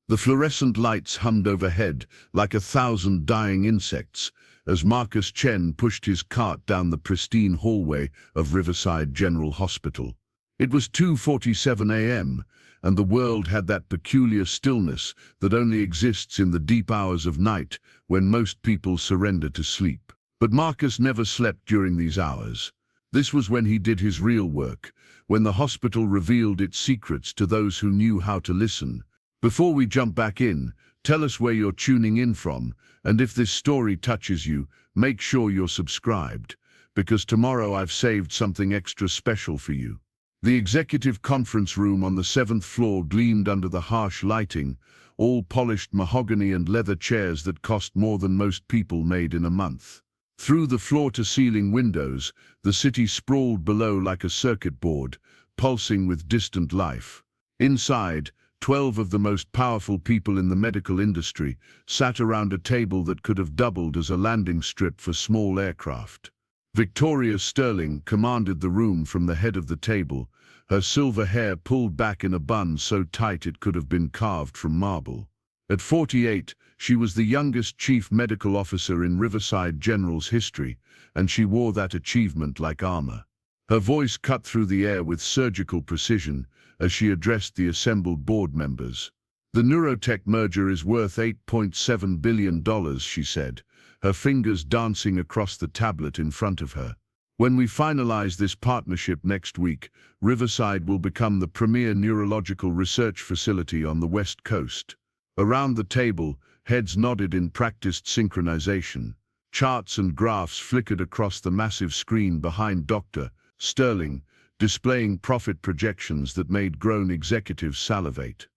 The fluorescent lights hummed overhead like 1,000 dying insects as Marcus Chen pushed his cart down the pristine hallway of Riverside General Hospital. It was 2:47 a.m., and the world had that peculiar stillness that only exists in the deep hours of night when most people surrender to sleep. But Marcus never slept during these hours. This was when he did his real work, when the hospital revealed its secrets to those who knew how to listen. Before we jump back in, tell us where you're tuning in from, and if this story touches you, make sure you're subscribed, because tomorrow I've saved something extra special for you. The executive conference room on the 7th floor gleamed under the harsh lighting, all polished mahogany and leather chairs that cost more than most people made in a month. Through the floor-to-ceiling windows, the city sprawled below like a circuit board, pulsing with distant life. Inside, 12 of the most powerful people in the medical industry sat around a table that could have doubled as a landing strip for small aircraft. Victoria Sterling commanded the room from the head of the table, her silver hair pulled back in a bun so tight it could have been carved from marble. At 48, she was the youngest chief medical officer in Riverside General's history, and she wore that achievement like armor. Her voice cut through the air with surgical precision as she addressed the assembled board members. "The Neurotech merger is worth $8.7 billion, she said, her fingers dancing across the tablet in front of her. "When we finalize this partnership next week, Riverside will become the premier neurological research facility on the West Coast." Around the table, heads nodded in practiced synchronization. Charts and graphs flickered across the massive screen behind Dr. Sterling, displaying profit projections that made grown executives salivate.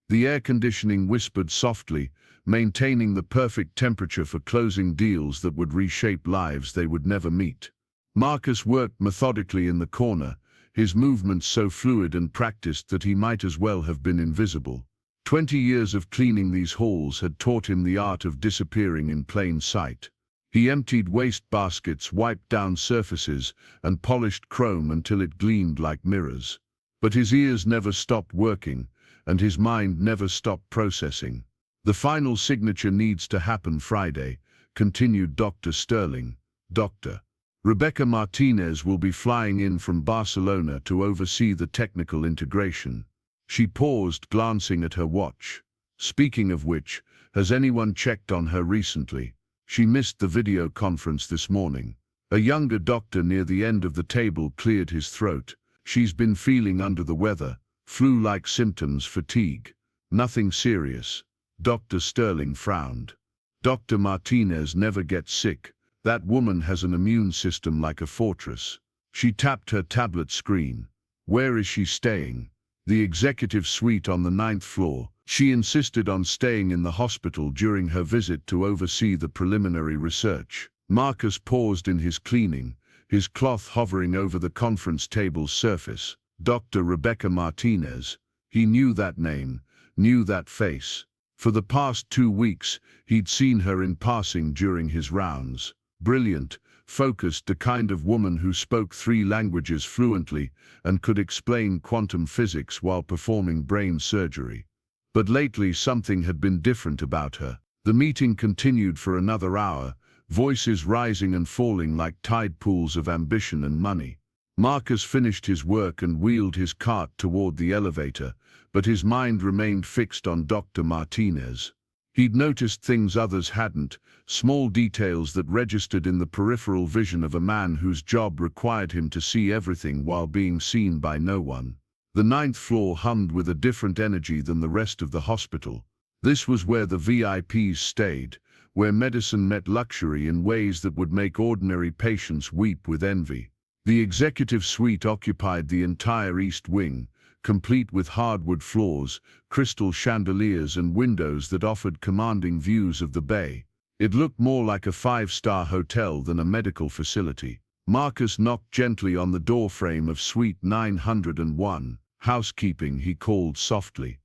The air conditioning whispered softly, maintaining the perfect temperature for closing deals that would reshape lives they would never meet. Marcus worked methodically in the corner, his movements so fluid and practiced that he might as well have been invisible. 20 years of cleaning these halls had taught him the art of disappearing in plain sight. He emptied wastebaskets, wiped down surfaces, and polished chrome until it gleamed like mirrors. But his ears never stopped working, and his mind never stopped processing. "The final signature needs to happen Friday," continued Dr. Sterling. "Dr. Rebecca Martinez will be flying in from Barcelona to oversee the technical integration." She paused, glancing at her watch. "Speaking of which, has anyone checked on her recently? She missed the video conference this morning." A younger doctor near the end of the table cleared his throat. "She's been feeling under the weather, flu-like symptoms, fatigue. Nothing serious." Dr. Sterling frowned. "Dr. Martinez never gets sick. That woman has an immune system like a fortress." She tapped her tablet screen. "Where is she staying?" "The executive suite on the 9th floor. She insisted on staying in the hospital during her visit to oversee the preliminary research." Marcus paused in his cleaning, his cloth hovering over the conference table's surface. Dr. Rebecca Martinez. He knew that name, knew that face. For the past 2 weeks, he'd seen her in passing during his rounds. Brilliant, focused, the kind of woman who spoke 3 languages fluently and could explain quantum physics while performing brain surgery. But lately something had been different about her. The meeting continued for another hour, voices rising and falling like tide pools of ambition and money. Marcus finished his work and wheeled his cart toward the elevator, but his mind remained fixed on Dr. Martinez. He'd noticed things others hadn't, small details that registered in the peripheral vision of a man whose job required him to see everything while being seen by no one. The 9th floor hummed with a different energy than the rest of the hospital. This was where the VIPs stayed, where medicine met luxury in ways that would make ordinary patients weep with envy. The executive suite occupied the entire east wing, complete with hardwood floors, crystal chandeliers and windows that offered commanding views of the bay. It looked more like a 5-star hotel than a medical facility. Marcus knocked gently on the doorframe of suite 901. "Housekeeping," he called softly.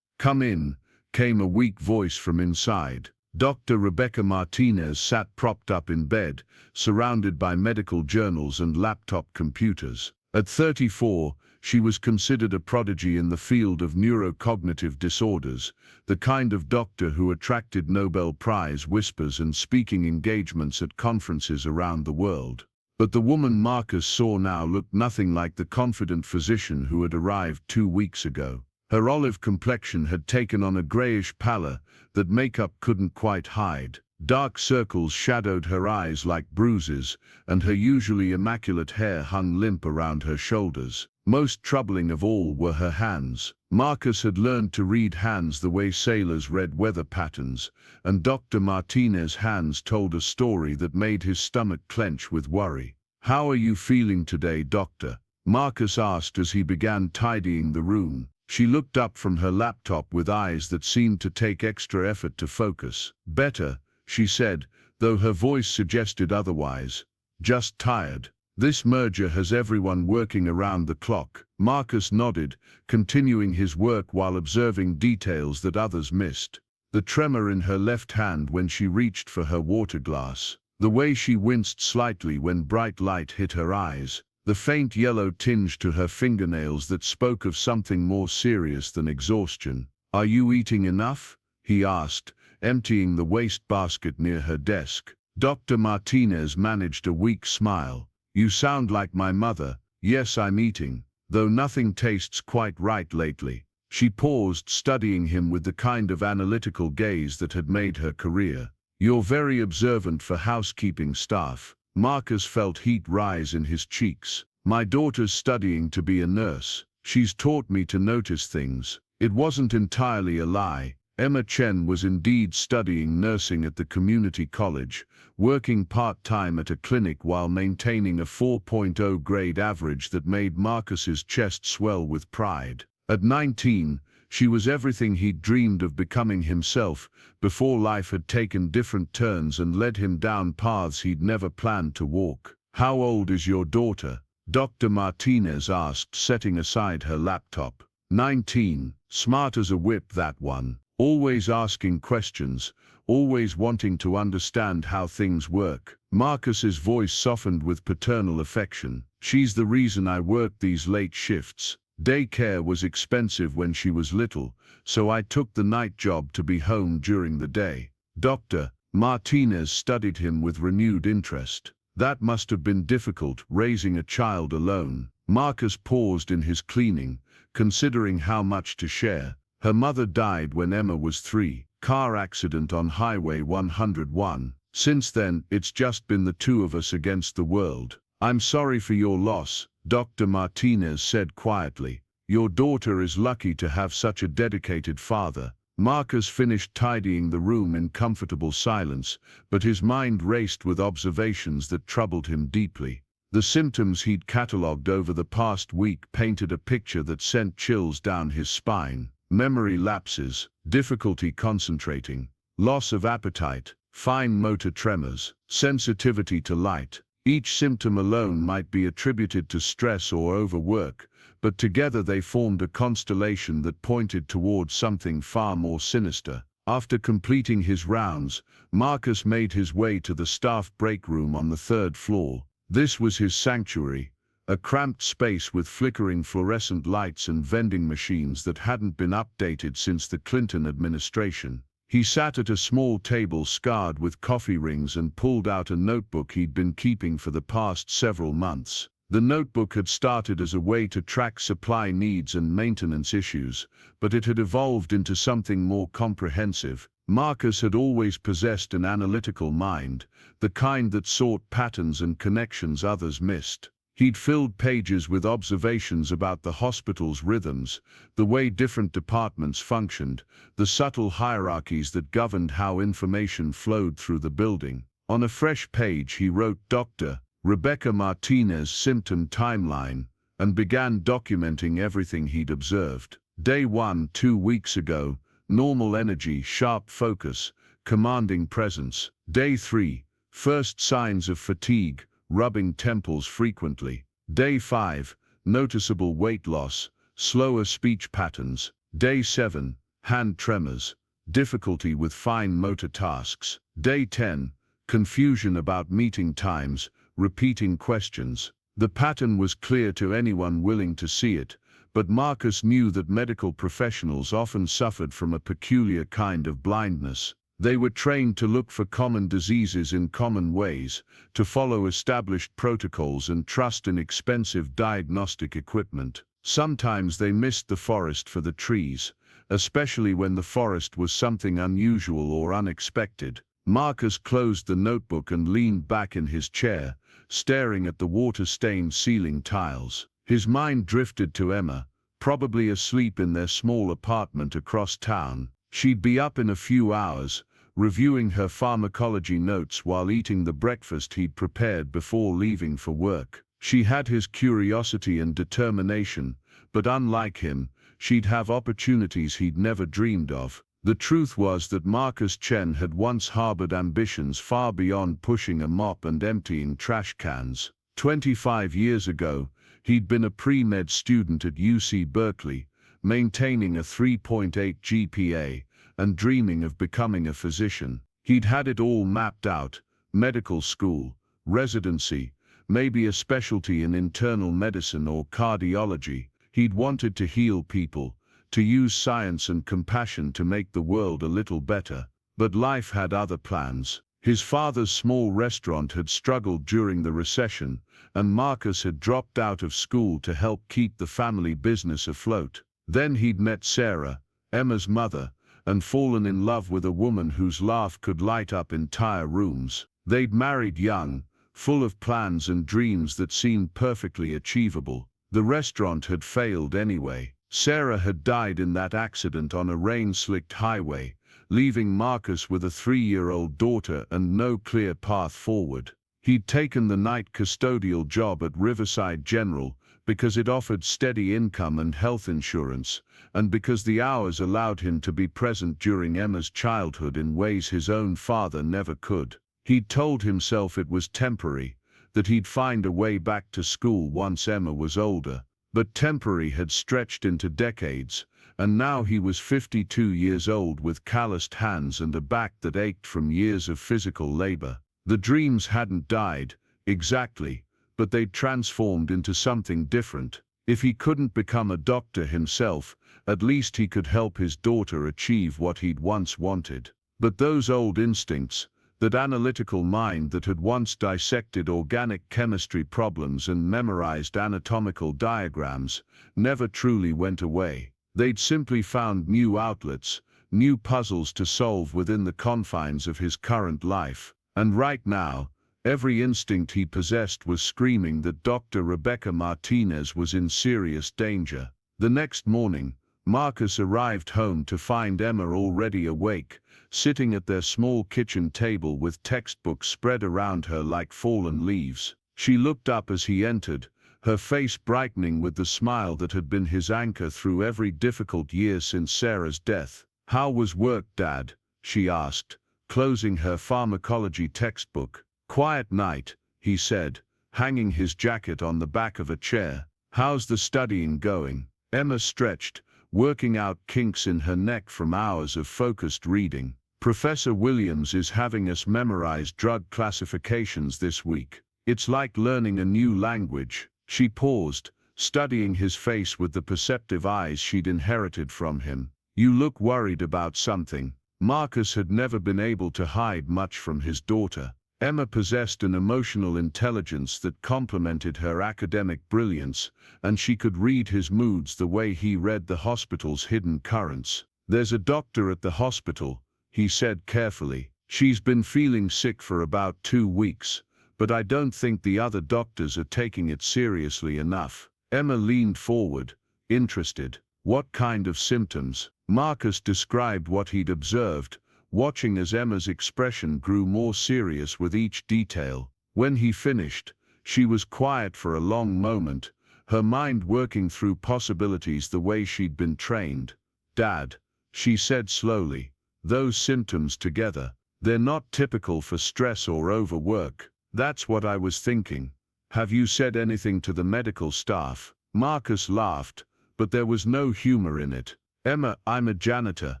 "Come in," came a weak voice from inside. Dr. Rebecca Martinez sat propped up in bed, surrounded by medical journals and laptop computers. At 34, She was considered a prodigy in the field of neurocognitive disorders, the kind of doctor who attracted Nobel Prize whispers and speaking engagements at conferences around the world. But the woman Marcus saw now looked nothing like the confident physician who had arrived 2 weeks ago. Her olive complexion had taken on a grayish pallor that makeup couldn't quite hide. Dark circles shadowed her eyes like bruises, and her usually immaculate hair hung limp around her shoulders. Most troubling of all were her hands. Marcus had learned to read hands the way sailors read weather patterns, and Dr. Martinez's hands told a story that made his stomach clench with worry. "How are you feeling today, doctor?" Marcus asked as he began tidying the room. She looked up from her laptop with eyes that seemed to take extra effort to focus. "Better," she said, though her voice suggested otherwise. "Just tired. This merger has everyone working around the clock." Marcus nodded, continuing his work while observing details that others missed. The tremor in her left hand when she reached for her water glass. The way she winced slightly when bright light hit her eyes. The faint yellow tinge to her fingernails that spoke of something more serious than exhaustion. "Are you eating enough?" he asked, emptying the wastebasket near her desk. Dr. Martinez managed a weak smile. "You sound like my mother." "Yes, I'm eating, though nothing tastes quite right lately." She paused, studying him with the kind of analytical gaze that had made her career. "You're very observant for housekeeping staff." Marcus felt heat rise in his cheeks. "My daughter's studying to be a nurse. She's taught me to notice things." It wasn't entirely a lie. Emma Chen was indeed studying nursing at the community college, working part-time at a clinic while maintaining a 4.0 grade average that made Marcus's chest swell with pride. At 19, she was everything he'd dreamed of becoming himself, before life had taken different turns and led him down paths he'd never planned to walk. "How old is your daughter?" Dr. Martinez asked, setting aside her laptop. 19. Smart as a whip, that one. Always asking questions, always wanting to understand how things work. Marcus's voice softened with paternal affection. "She's the reason I work these late shifts. Daycare was expensive when she was little, so I took the night job to be home during the day." Dr. Martinez studied him with renewed interest. "That must have been difficult, raising a child alone." Marcus paused in his cleaning, considering how much to share. "Her mother died when Emma was 3, car accident on Highway 101. Since then, it's just been the two of us against the world." "I'm sorry for your loss," Dr. Martinez said quietly. "Your daughter is lucky to have such a dedicated father." Marcus finished tidying the room in comfortable silence, but his mind raced with observations that troubled him deeply. The symptoms he'd catalogued over the past week painted a picture that sent chills down his spine. Memory lapses, difficulty concentrating, loss of appetite, fine motor tremors, sensitivity to light. Each symptom alone might be attributed to stress or overwork, but together they formed a constellation that pointed towards something far more sinister. After completing his rounds, Marcus made his way to the staff break room on the 3rd floor. This was his sanctuary, a cramped space with flickering fluorescent lights and vending machines that hadn't been updated since the Clinton administration. He sat at a small table scarred with coffee rings and pulled out a notebook he'd been keeping for the past several months. The notebook had started as a way to track supply needs and maintenance issues, but it had evolved into something more comprehensive. Marcus had always possessed an analytical mind, the kind that sought patterns and connections others missed. He'd filled pages with observations about the hospital's rhythms, the way different departments functioned, the subtle hierarchies that governed how information flowed through the building. On a fresh page he wrote Dr. Rebecca Martinez's symptom timeline and began documenting everything he'd observed. Day 1, 2 weeks ago, normal energy, sharp focus, commanding presence. Day 3, first signs of fatigue, rubbing temples frequently. Day 5, noticeable weight loss, slower speech patterns. Day 7, hand tremors, difficulty with fine motor tasks. Day 10, confusion about meeting times, repeating questions. The pattern was clear to anyone willing to see it, but Marcus knew that medical professionals often suffered from a peculiar kind of blindness. They were trained to look for common diseases in common ways, to follow established protocols and trust in expensive diagnostic equipment. Sometimes they missed the forest for the trees, especially when the forest was something unusual or unexpected. Marcus closed the notebook and leaned back in his chair, staring at the water-stained ceiling tiles. His mind drifted to Emma, probably asleep in their small apartment across town. She'd be up in a few hours, reviewing her pharmacology notes while eating the breakfast he'd prepared before leaving for work. She had his curiosity and determination, but unlike him, she'd have opportunities he'd never dreamed of. The truth was that Marcus Chen had once harbored ambitions far beyond pushing a mop and emptying trash cans. 25 years ago, he'd been a pre-med student at UC Berkeley, maintaining a 3.8 GPA, and dreaming of becoming a physician. He'd had it all mapped out: medical school, residency, maybe a specialty in internal medicine or cardiology. He'd wanted to heal people, to use science and compassion to make the world a little better. But life had other plans. His father's small restaurant had struggled during the recession, and Marcus had dropped out of school to help keep the family business afloat. Then he'd met Sarah, Emma's mother, and fallen in love with a woman whose laugh could light up entire rooms. They'd married young, full of plans and dreams that seemed perfectly achievable. The restaurant had failed anyway. Sarah had died in that accident on a rain-slicked highway, leaving Marcus with a 3-year-old daughter and no clear path forward. He'd taken the night custodial job at Riverside General because it offered steady income and health insurance, and because the hours allowed him to be present during Emma's childhood in ways his own father never could. He'd told himself it was temporary, that he'd find a way back to school once Emma was older. But temporary had stretched into decades, and now he was 52 years old with calloused hands and a back that ached from years of physical labor. The dreams hadn't died, exactly, but they'd transformed into something different. If he couldn't become a doctor himself, at least he could help his daughter achieve what he'd once wanted. But those old instincts, that analytical mind that had once dissected organic chemistry problems and memorized anatomical diagrams, never truly went away. They'd simply found new outlets, new puzzles to solve within the confines of his current life. And right now, every instinct he possessed was screaming that Dr. Rebecca Martinez was in serious danger. The next morning, Marcus arrived home to find Emma already awake, sitting at their small kitchen table with textbooks spread around her like fallen leaves. She looked up as he entered, her face brightening with the smile that had been his anchor through every difficult year since Sarah's death. "How was work, Dad?" she asked, closing her pharmacology textbook. "Quiet night," he said, hanging his jacket on the back of a chair. "How's the studying going?" Emma stretched, working out kinks in her neck from hours of focused reading. "Professor Williams is having us memorize drug classifications this week. It's like learning a new language." She paused, studying his face with the perceptive eyes she'd inherited from him. "You look worried about something." Marcus had never been able to hide much from his daughter. Emma possessed an emotional intelligence that complemented her academic brilliance, and she could read his moods the way he read the hospital's hidden currents. "There's a doctor at the hospital," he said carefully. "She's been feeling sick for about 2 weeks, but I don't think the other doctors are taking it seriously enough." Emma leaned forward, interested. "What kind of symptoms?" Marcus described what he'd observed, watching as Emma's expression grew more serious with each detail. When he finished, she was quiet for a long moment, her mind working through possibilities the way she'd been trained. "Dad," she said slowly, "those symptoms together, they're not typical for stress or overwork." "That's what I was thinking. Have you said anything to the medical staff?" Marcus laughed, but there was no humor in it. "Emma, I'm a janitor.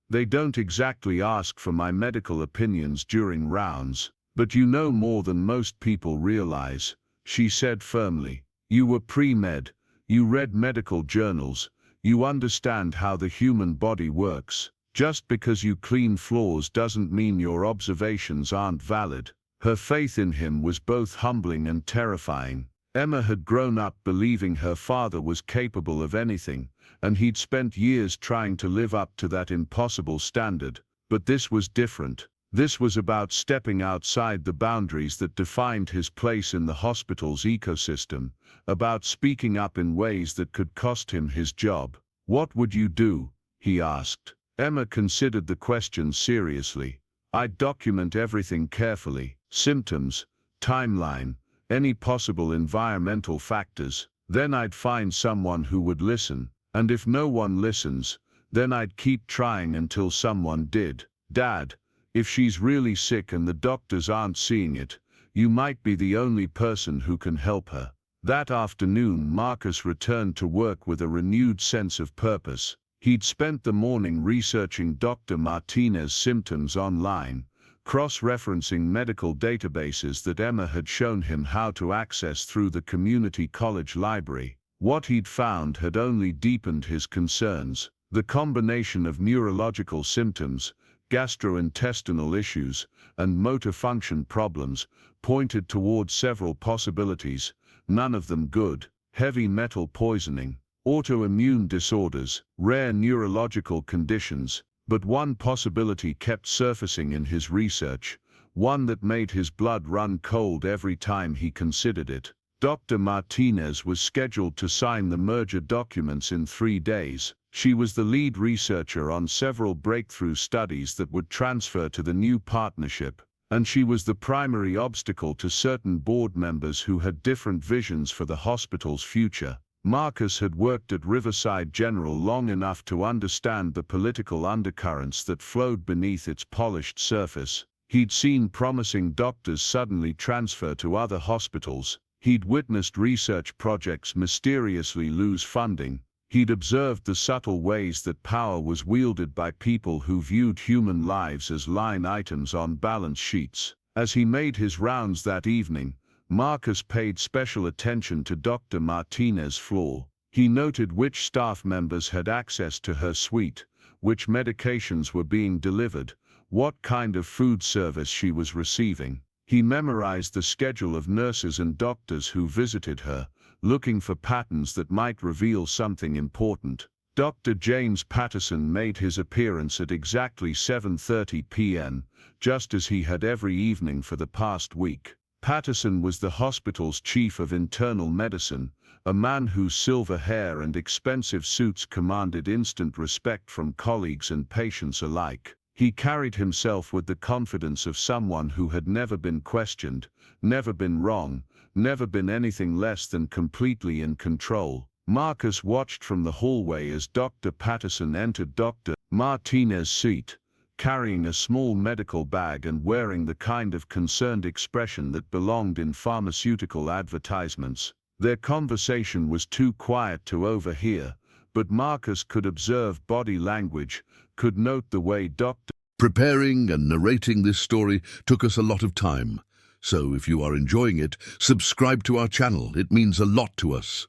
They don't exactly ask for my medical opinions during rounds, but you know more than most people realize," she said firmly. You were pre-med. You read medical journals. You understand how the human body works. Just because you clean floors doesn't mean your observations aren't valid. Her faith in him was both humbling and terrifying. Emma had grown up believing her father was capable of anything, and he'd spent years trying to live up to that impossible standard. But this was different. This was about stepping outside the boundaries that defined his place in the hospital's ecosystem, about speaking up in ways that could cost him his job. "What would you do?" he asked. Emma considered the question seriously. "I'd document everything carefully. Symptoms, timeline, any possible environmental factors. Then I'd find someone who would listen. And if no one listens, then I'd keep trying until someone did. Dad, if she's really sick and the doctors aren't seeing it, you might be the only person who can help her." That afternoon, Marcus returned to work with a renewed sense of purpose. He'd spent the morning researching Dr. Martinez's symptoms online, cross-referencing medical databases that Emma had shown him how to access through the community college library. What he'd found had only deepened his concerns. The combination of neurological symptoms, gastrointestinal issues, and motor function problems pointed toward several possibilities, none of them good: heavy metal poisoning, autoimmune disorders, rare neurological conditions. But one possibility kept surfacing in his research, one that made his blood run cold every time he considered it. Dr. Martinez was scheduled to sign the merger documents in 3 days. She was the lead researcher on several breakthrough studies that would transfer to the new partnership, and she was the primary obstacle to certain board members who had different visions for the hospital's future. Marcus had worked at Riverside General long enough to understand the political undercurrents that flowed beneath its polished surface. He'd seen promising doctors suddenly transfer to other hospitals. He'd witnessed research projects mysteriously lose funding. He'd observed the subtle ways that power was wielded by people who viewed human lives as line items on balance sheets. As he made his rounds that evening, Marcus paid special attention to Dr. Martinez's floor. He noted which staff members had access to her suite, which medications were being delivered, what kind of food service she was receiving. He memorized the schedule of nurses and doctors who visited her, looking for patterns that might reveal something important. Dr. James Patterson made his appearance at exactly 7:30 p.m., just as he had every evening for the past week. Patterson was the hospital's chief of internal medicine, a man whose silver hair and expensive suits commanded instant respect from colleagues and patients alike. He carried himself with the confidence of someone who had never been questioned, never been wrong, never been anything less than completely in control. Marcus watched from the hallway as Dr. Patterson entered Dr. Martinez's seat, carrying a small medical bag and wearing the kind of concerned expression that belonged in pharmaceutical advertisements. Their conversation was too quiet to overhear, but Marcus could observe body language, could note the way Dr. Preparing and narrating this story took us a lot of time, so if you are enjoying it, subscribe to our channel. It means a lot to us.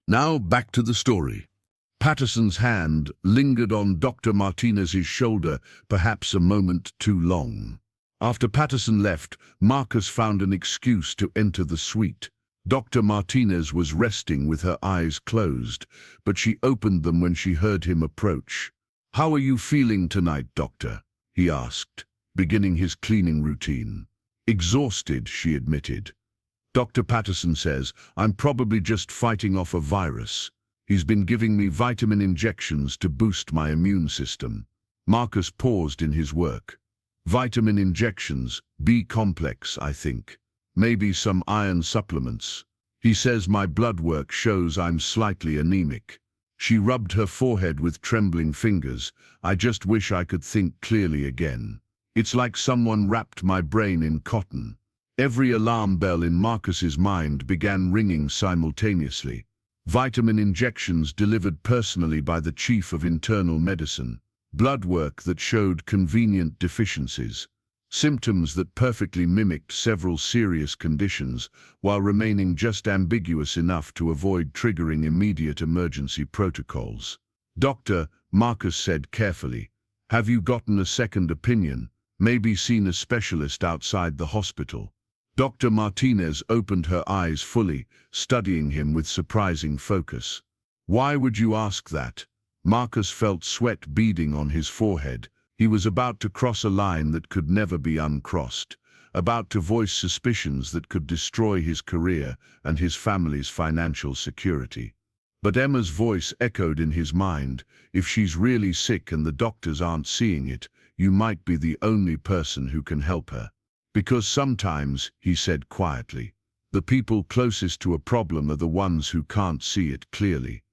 Now back to the story. Patterson's hand lingered on Dr. Martinez's shoulder, perhaps a moment too long. After Patterson left, Marcus found an excuse to enter the suite. Dr. Martinez was resting with her eyes closed, but she opened them when she heard him approach. "How are you feeling tonight, doctor?" he asked, beginning his cleaning routine. "Exhausted," she admitted. "Dr. Patterson says I'm probably just fighting off a virus. He's been giving me vitamin injections to boost my immune system." Marcus paused in his work. "Vitamin injections, B complex, I think. Maybe some iron supplements. He says my blood work shows I'm slightly anemic." She rubbed her forehead with trembling fingers. "I just wish I could think clearly again. It's like someone wrapped my brain in cotton." Every alarm bell in Marcus's mind began ringing simultaneously. Vitamin injections delivered personally by the chief of internal medicine. Blood work that showed convenient deficiencies. symptoms that perfectly mimicked several serious conditions while remaining just ambiguous enough to avoid triggering immediate emergency protocols. "Doctor," Marcus said carefully, "have you gotten a second opinion? Maybe seen a specialist outside the hospital?" Dr. Martinez opened her eyes fully, studying him with surprising focus. "Why would you ask that?" Marcus felt sweat beading on his forehead. He was about to cross a line that could never be uncrossed, about to voice suspicions that could destroy his career and his family's financial security. But Emma's voice echoed in his mind. "If she's really sick and the doctors aren't seeing it, you might be the only person who can help her. Because sometimes," he said quietly, "the people closest to a problem are the ones who can't see it clearly."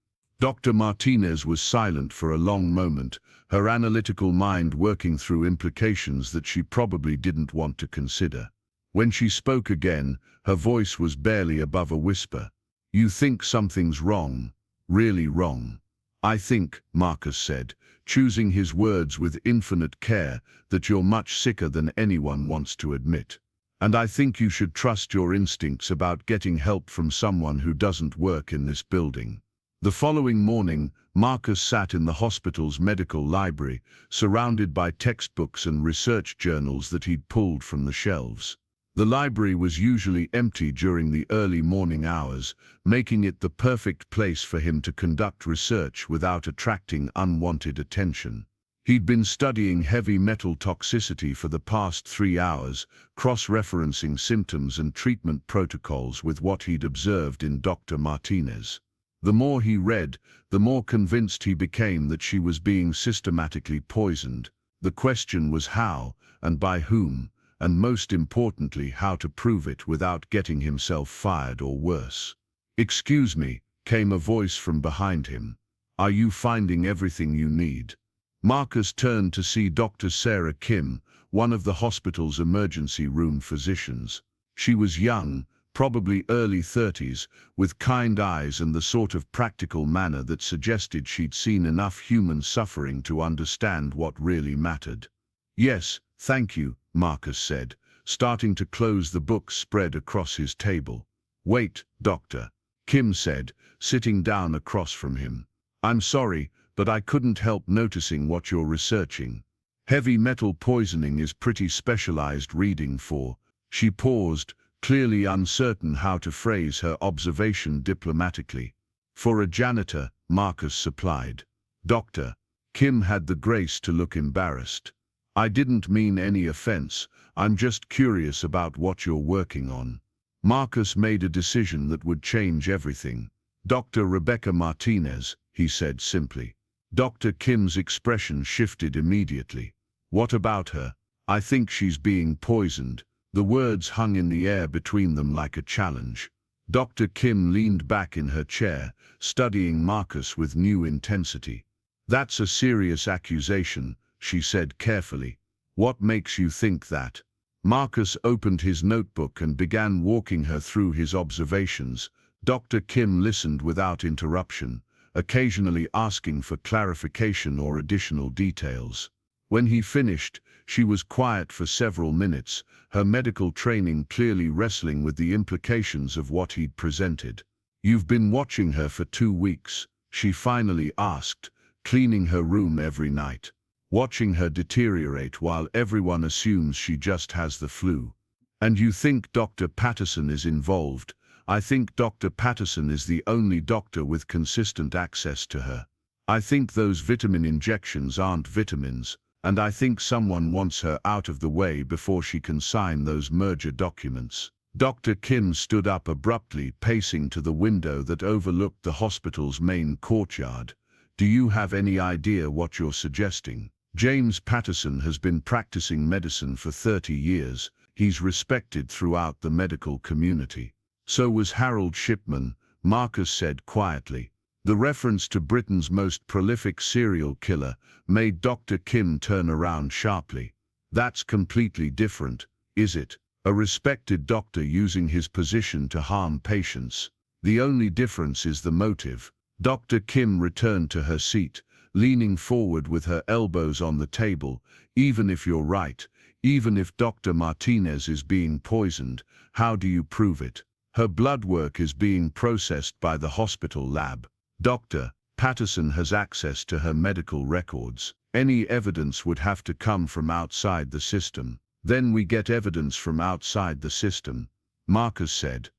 Dr. Martinez was silent for a long moment, her analytical mind working through implications that she probably didn't want to consider. When she spoke again, her voice was barely above a whisper. "You think something's wrong, really wrong." "I think," Marcus said, choosing his words with infinite care, "that you're much sicker than anyone wants to admit. And I think you should trust your instincts about getting help from someone who doesn't work in this building." The following morning, Marcus sat in the hospital's medical library, surrounded by textbooks and research journals that he'd pulled from the shelves. The library was usually empty during the early morning hours, making it the perfect place for him to conduct research without attracting unwanted attention. He'd been studying heavy metal toxicity for the past 3 hours, cross-referencing symptoms and treatment protocols with what he'd observed in Dr. Martinez. The more he read, the more convinced he became that she was being systematically poisoned. The question was how, and by whom, and most importantly, how to prove it without getting himself fired or worse. "Excuse me," came a voice from behind him. "Are you finding everything you need?" Marcus turned to see Dr. Sarah Kim, one of the hospital's emergency room physicians. She was young, probably early 30s, with kind eyes and the sort of practical manner that suggested she'd seen enough human suffering to understand what really mattered. "Yes, thank you," Marcus said, starting to close the book spread across his table. "Wait, doctor," Kim said, sitting down across from him. "I'm sorry, but I couldn't help noticing what you're researching. Heavy metal poisoning is pretty specialized reading for..." She paused, clearly uncertain how to phrase her observation diplomatically. "For a janitor," Marcus supplied. "Doctor." Kim had the grace to look embarrassed. "I didn't mean any offense. I'm just curious about what you're working on." Marcus made a decision that would change everything. "Dr. Rebecca Martinez," he said simply. Dr. Kim's expression shifted immediately. "What about her?" "I think she's being poisoned." The words hung in the air between them like a challenge. Dr. Kim leaned back in her chair, studying Marcus with new intensity. "That's a serious accusation," she said carefully. "What makes you think that?" Marcus opened his notebook and began walking her through his observations. Dr. Kim listened without interruption, occasionally asking for clarification or additional details. When he finished, she was quiet for several minutes, her medical training clearly wrestling with the implications of what he'd presented. "You've been watching her for 2 weeks, she finally asked, "cleaning her room every night, watching her deteriorate while everyone assumes she just has the flu. And you think Dr. Patterson is involved?" "I think Dr. Patterson is the only doctor with consistent access to her. I think those vitamin injections aren't vitamins. And I think someone wants her out of the way before she can sign those merger documents." Dr. Kim stood up abruptly, pacing to the window that overlooked the hospital's main courtyard. "Do you have any idea what you're suggesting?" "James Patterson has been practicing medicine for 30 years. He's respected throughout the medical community." "So was Harold Shipman," Marcus said quietly. The reference to Britain's most prolific serial killer made Dr. Kim turn around sharply. "That's completely different, is it? A respected doctor using his position to harm patients. The only difference is the motive." Dr. Kim returned to her seat, leaning forward with her elbows on the table. Even if you're right, even if Dr. Martinez is being poisoned, how do you prove it? Her blood work is being processed by the hospital lab. Dr. Patterson has access to her medical records. Any evidence would have to come from outside the system. Then we get evidence from outside the system, Marcus said.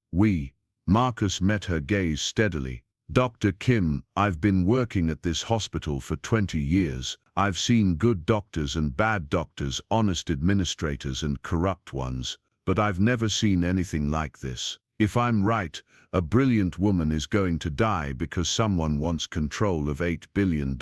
Marcus met her gaze steadily. Dr. Kim, I've been working at this hospital for 20 years. I've seen good doctors and bad doctors, honest administrators and corrupt ones, but I've never seen anything like this. If I'm right, a brilliant woman is going to die because someone wants control of $8 billion.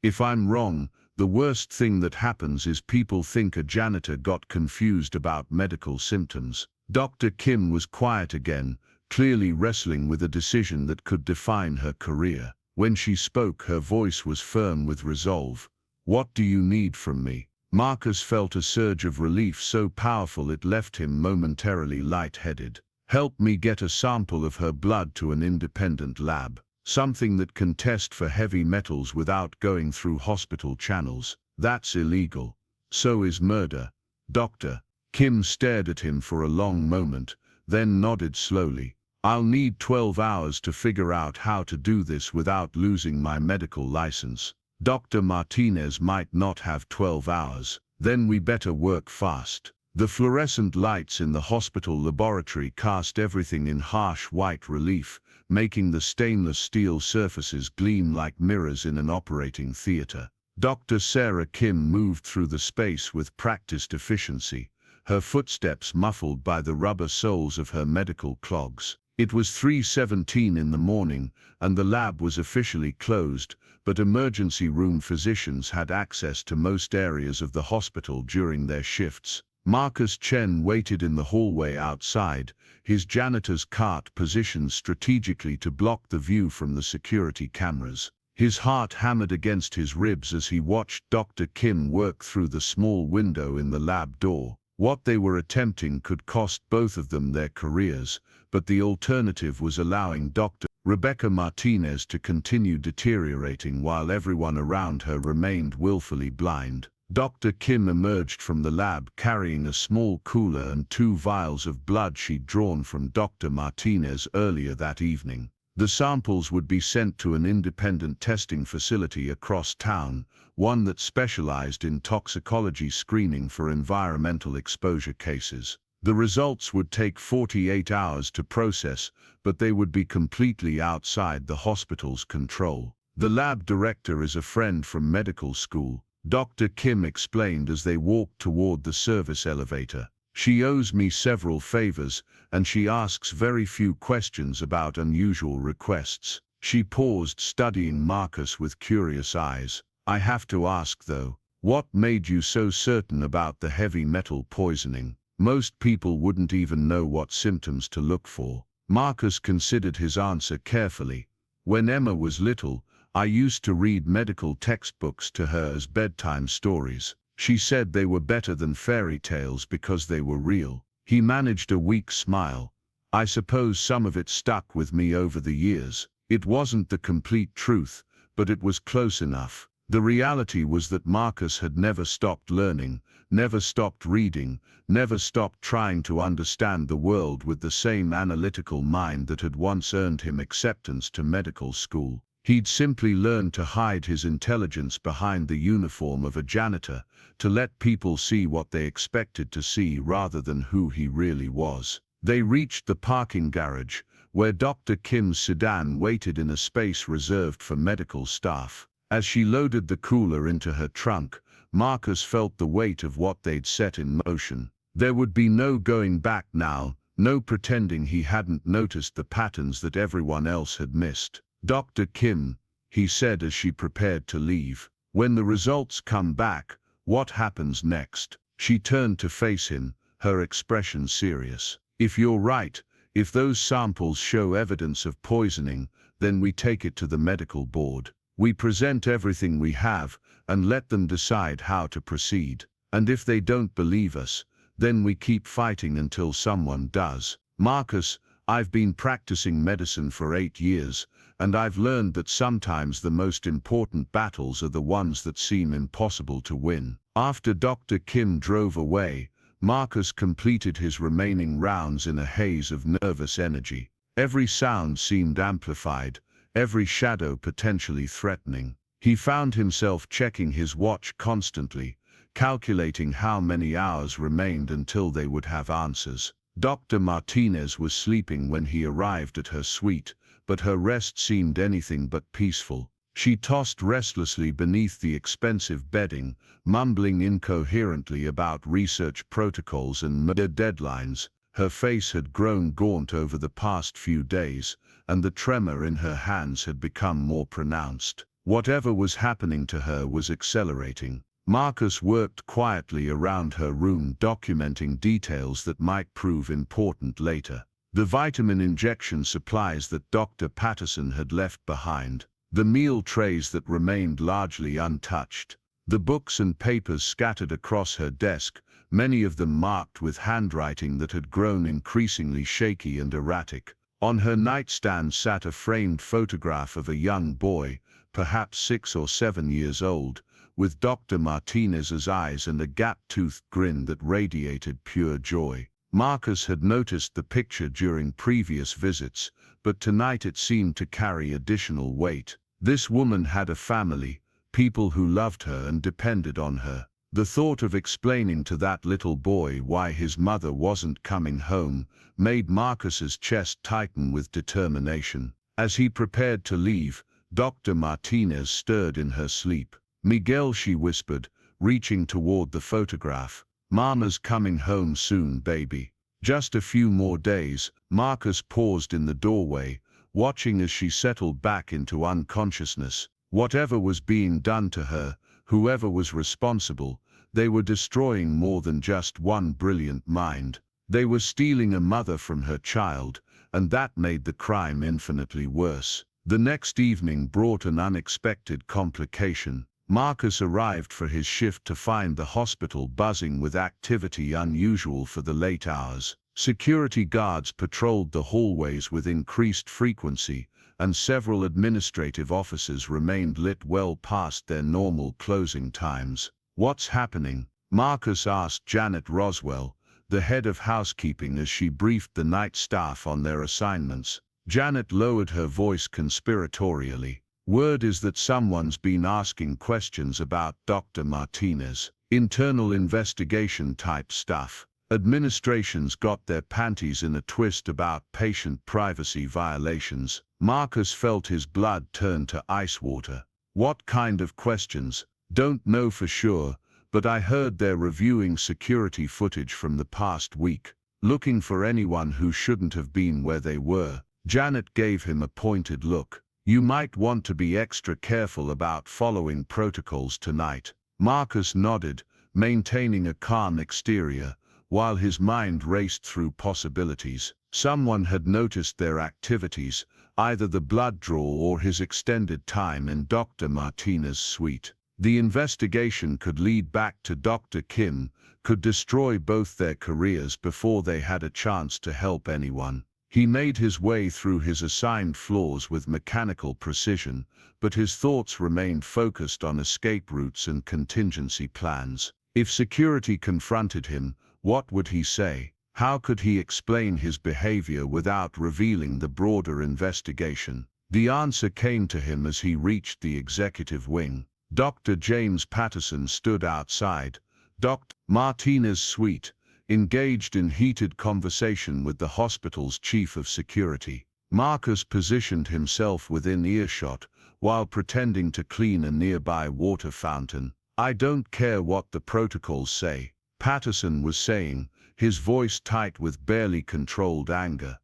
If I'm wrong, the worst thing that happens is people think a janitor got confused about medical symptoms. Dr. Kim was quiet again, clearly wrestling with a decision that could define her career. When she spoke, her voice was firm with resolve. What do you need from me? Marcus felt a surge of relief so powerful it left him momentarily lightheaded. Help me get a sample of her blood to an independent lab. Something that can test for heavy metals without going through hospital channels. That's illegal. So is murder. Dr. Kim stared at him for a long moment, then nodded slowly. I'll need 12 hours to figure out how to do this without losing my medical license. Dr. Martinez might not have 12 hours. Then we better work fast. The fluorescent lights in the hospital laboratory cast everything in harsh white relief, making the stainless steel surfaces gleam like mirrors in an operating theater. Dr. Sarah Kim moved through the space with practiced efficiency, her footsteps muffled by the rubber soles of her medical clogs. It was 3:17 in the morning, and the lab was officially closed, but emergency room physicians had access to most areas of the hospital during their shifts. Marcus Chen waited in the hallway outside, his janitor's cart positioned strategically to block the view from the security cameras. His heart hammered against his ribs as he watched Dr. Kim work through the small window in the lab door. What they were attempting could cost both of them their careers, but the alternative was allowing Dr. Rebecca Martinez to continue deteriorating while everyone around her remained willfully blind. Dr. Kim emerged from the lab carrying a small cooler and 2 vials of blood she'd drawn from Dr. Martinez earlier that evening. The samples would be sent to an independent testing facility across town, one that specialized in toxicology screening for environmental exposure cases. The results would take 48 hours to process, but they would be completely outside the hospital's control. The lab director is a friend from medical school, Dr. Kim explained as they walked toward the service elevator. She owes me several favors, and she asks very few questions about unusual requests. She paused, studying Marcus with curious eyes. I have to ask though, what made you so certain about the heavy metal poisoning? Most people wouldn't even know what symptoms to look for. Marcus considered his answer carefully. When Emma was little, I used to read medical textbooks to her as bedtime stories. She said they were better than fairy tales because they were real. He managed a weak smile. I suppose some of it stuck with me over the years. It wasn't the complete truth, but it was close enough. The reality was that Marcus had never stopped learning, never stopped reading, never stopped trying to understand the world with the same analytical mind that had once earned him acceptance to medical school. He'd simply learned to hide his intelligence behind the uniform of a janitor, to let people see what they expected to see rather than who he really was. They reached the parking garage, where Dr. Kim's sedan waited in a space reserved for medical staff. As she loaded the cooler into her trunk, Marcus felt the weight of what they'd set in motion. There would be no going back now, no pretending he hadn't noticed the patterns that everyone else had missed. Dr. Kim, he said as she prepared to leave, when the results come back, what happens next? She turned to face him, her expression serious. If you're right, if those samples show evidence of poisoning, then we take it to the medical board. We present everything we have and let them decide how to proceed. And if they don't believe us, then we keep fighting until someone does. Marcus, I've been practicing medicine for 8 years, and I've learned that sometimes the most important battles are the ones that seem impossible to win. After Dr. Kim drove away, Marcus completed his remaining rounds in a haze of nervous energy. Every sound seemed amplified, every shadow potentially threatening. He found himself checking his watch constantly, calculating how many hours remained until they would have answers. Dr. Martinez was sleeping when he arrived at her suite, but her rest seemed anything but peaceful. She tossed restlessly beneath the expensive bedding, mumbling incoherently about research protocols and deadlines. Her face had grown gaunt over the past few days, and the tremor in her hands had become more pronounced. Whatever was happening to her was accelerating. Marcus worked quietly around her room, documenting details that might prove important later. The vitamin injection supplies that Dr. Patterson had left behind, the meal trays that remained largely untouched, the books and papers scattered across her desk, many of them marked with handwriting that had grown increasingly shaky and erratic. On her nightstand sat a framed photograph of a young boy, perhaps 6 or 7 years old, with Dr. Martinez's eyes and a gap-toothed grin that radiated pure joy. Marcus had noticed the picture during previous visits, but tonight it seemed to carry additional weight. This woman had a family, people who loved her and depended on her. The thought of explaining to that little boy why his mother wasn't coming home made Marcus's chest tighten with determination. As he prepared to leave, Dr. Martinez stirred in her sleep. "Miguel," she whispered, reaching toward the photograph. "Mama's coming home soon, baby." Just a few more days. Marcus paused in the doorway, watching as she settled back into unconsciousness. Whatever was being done to her, whoever was responsible, they were destroying more than just one brilliant mind. They were stealing a mother from her child, and that made the crime infinitely worse. The next evening brought an unexpected complication. Marcus arrived for his shift to find the hospital buzzing with activity unusual for the late hours. Security guards patrolled the hallways with increased frequency, and several administrative offices remained lit well past their normal closing times. "What's happening?" Marcus asked Janet Roswell, the head of housekeeping, as she briefed the night staff on their assignments. Janet lowered her voice conspiratorially. "Word is that someone's been asking questions about Dr. Martinez. Internal investigation type stuff. Administration's got their panties in a twist about patient privacy violations." Marcus felt his blood turn to ice water. "What kind of questions?" "Don't know for sure, but I heard they're reviewing security footage from the past week, looking for anyone who shouldn't have been where they were." Janet gave him a pointed look. "You might want to be extra careful about following protocols tonight." Marcus nodded, maintaining a calm exterior, while his mind raced through possibilities. Someone had noticed their activities, either the blood draw or his extended time in Dr. Martinez's suite. The investigation could lead back to Dr. Kim, could destroy both their careers before they had a chance to help anyone. He made his way through his assigned floors with mechanical precision, but his thoughts remained focused on escape routes and contingency plans. If security confronted him, what would he say? How could he explain his behavior without revealing the broader investigation? The answer came to him as he reached the executive wing. Dr. James Patterson stood outside Dr. Martinez's suite, engaged in heated conversation with the hospital's chief of security. Marcus positioned himself within earshot, while pretending to clean a nearby water fountain. "I don't care what the protocols say," Patterson was saying, his voice tight with barely controlled anger.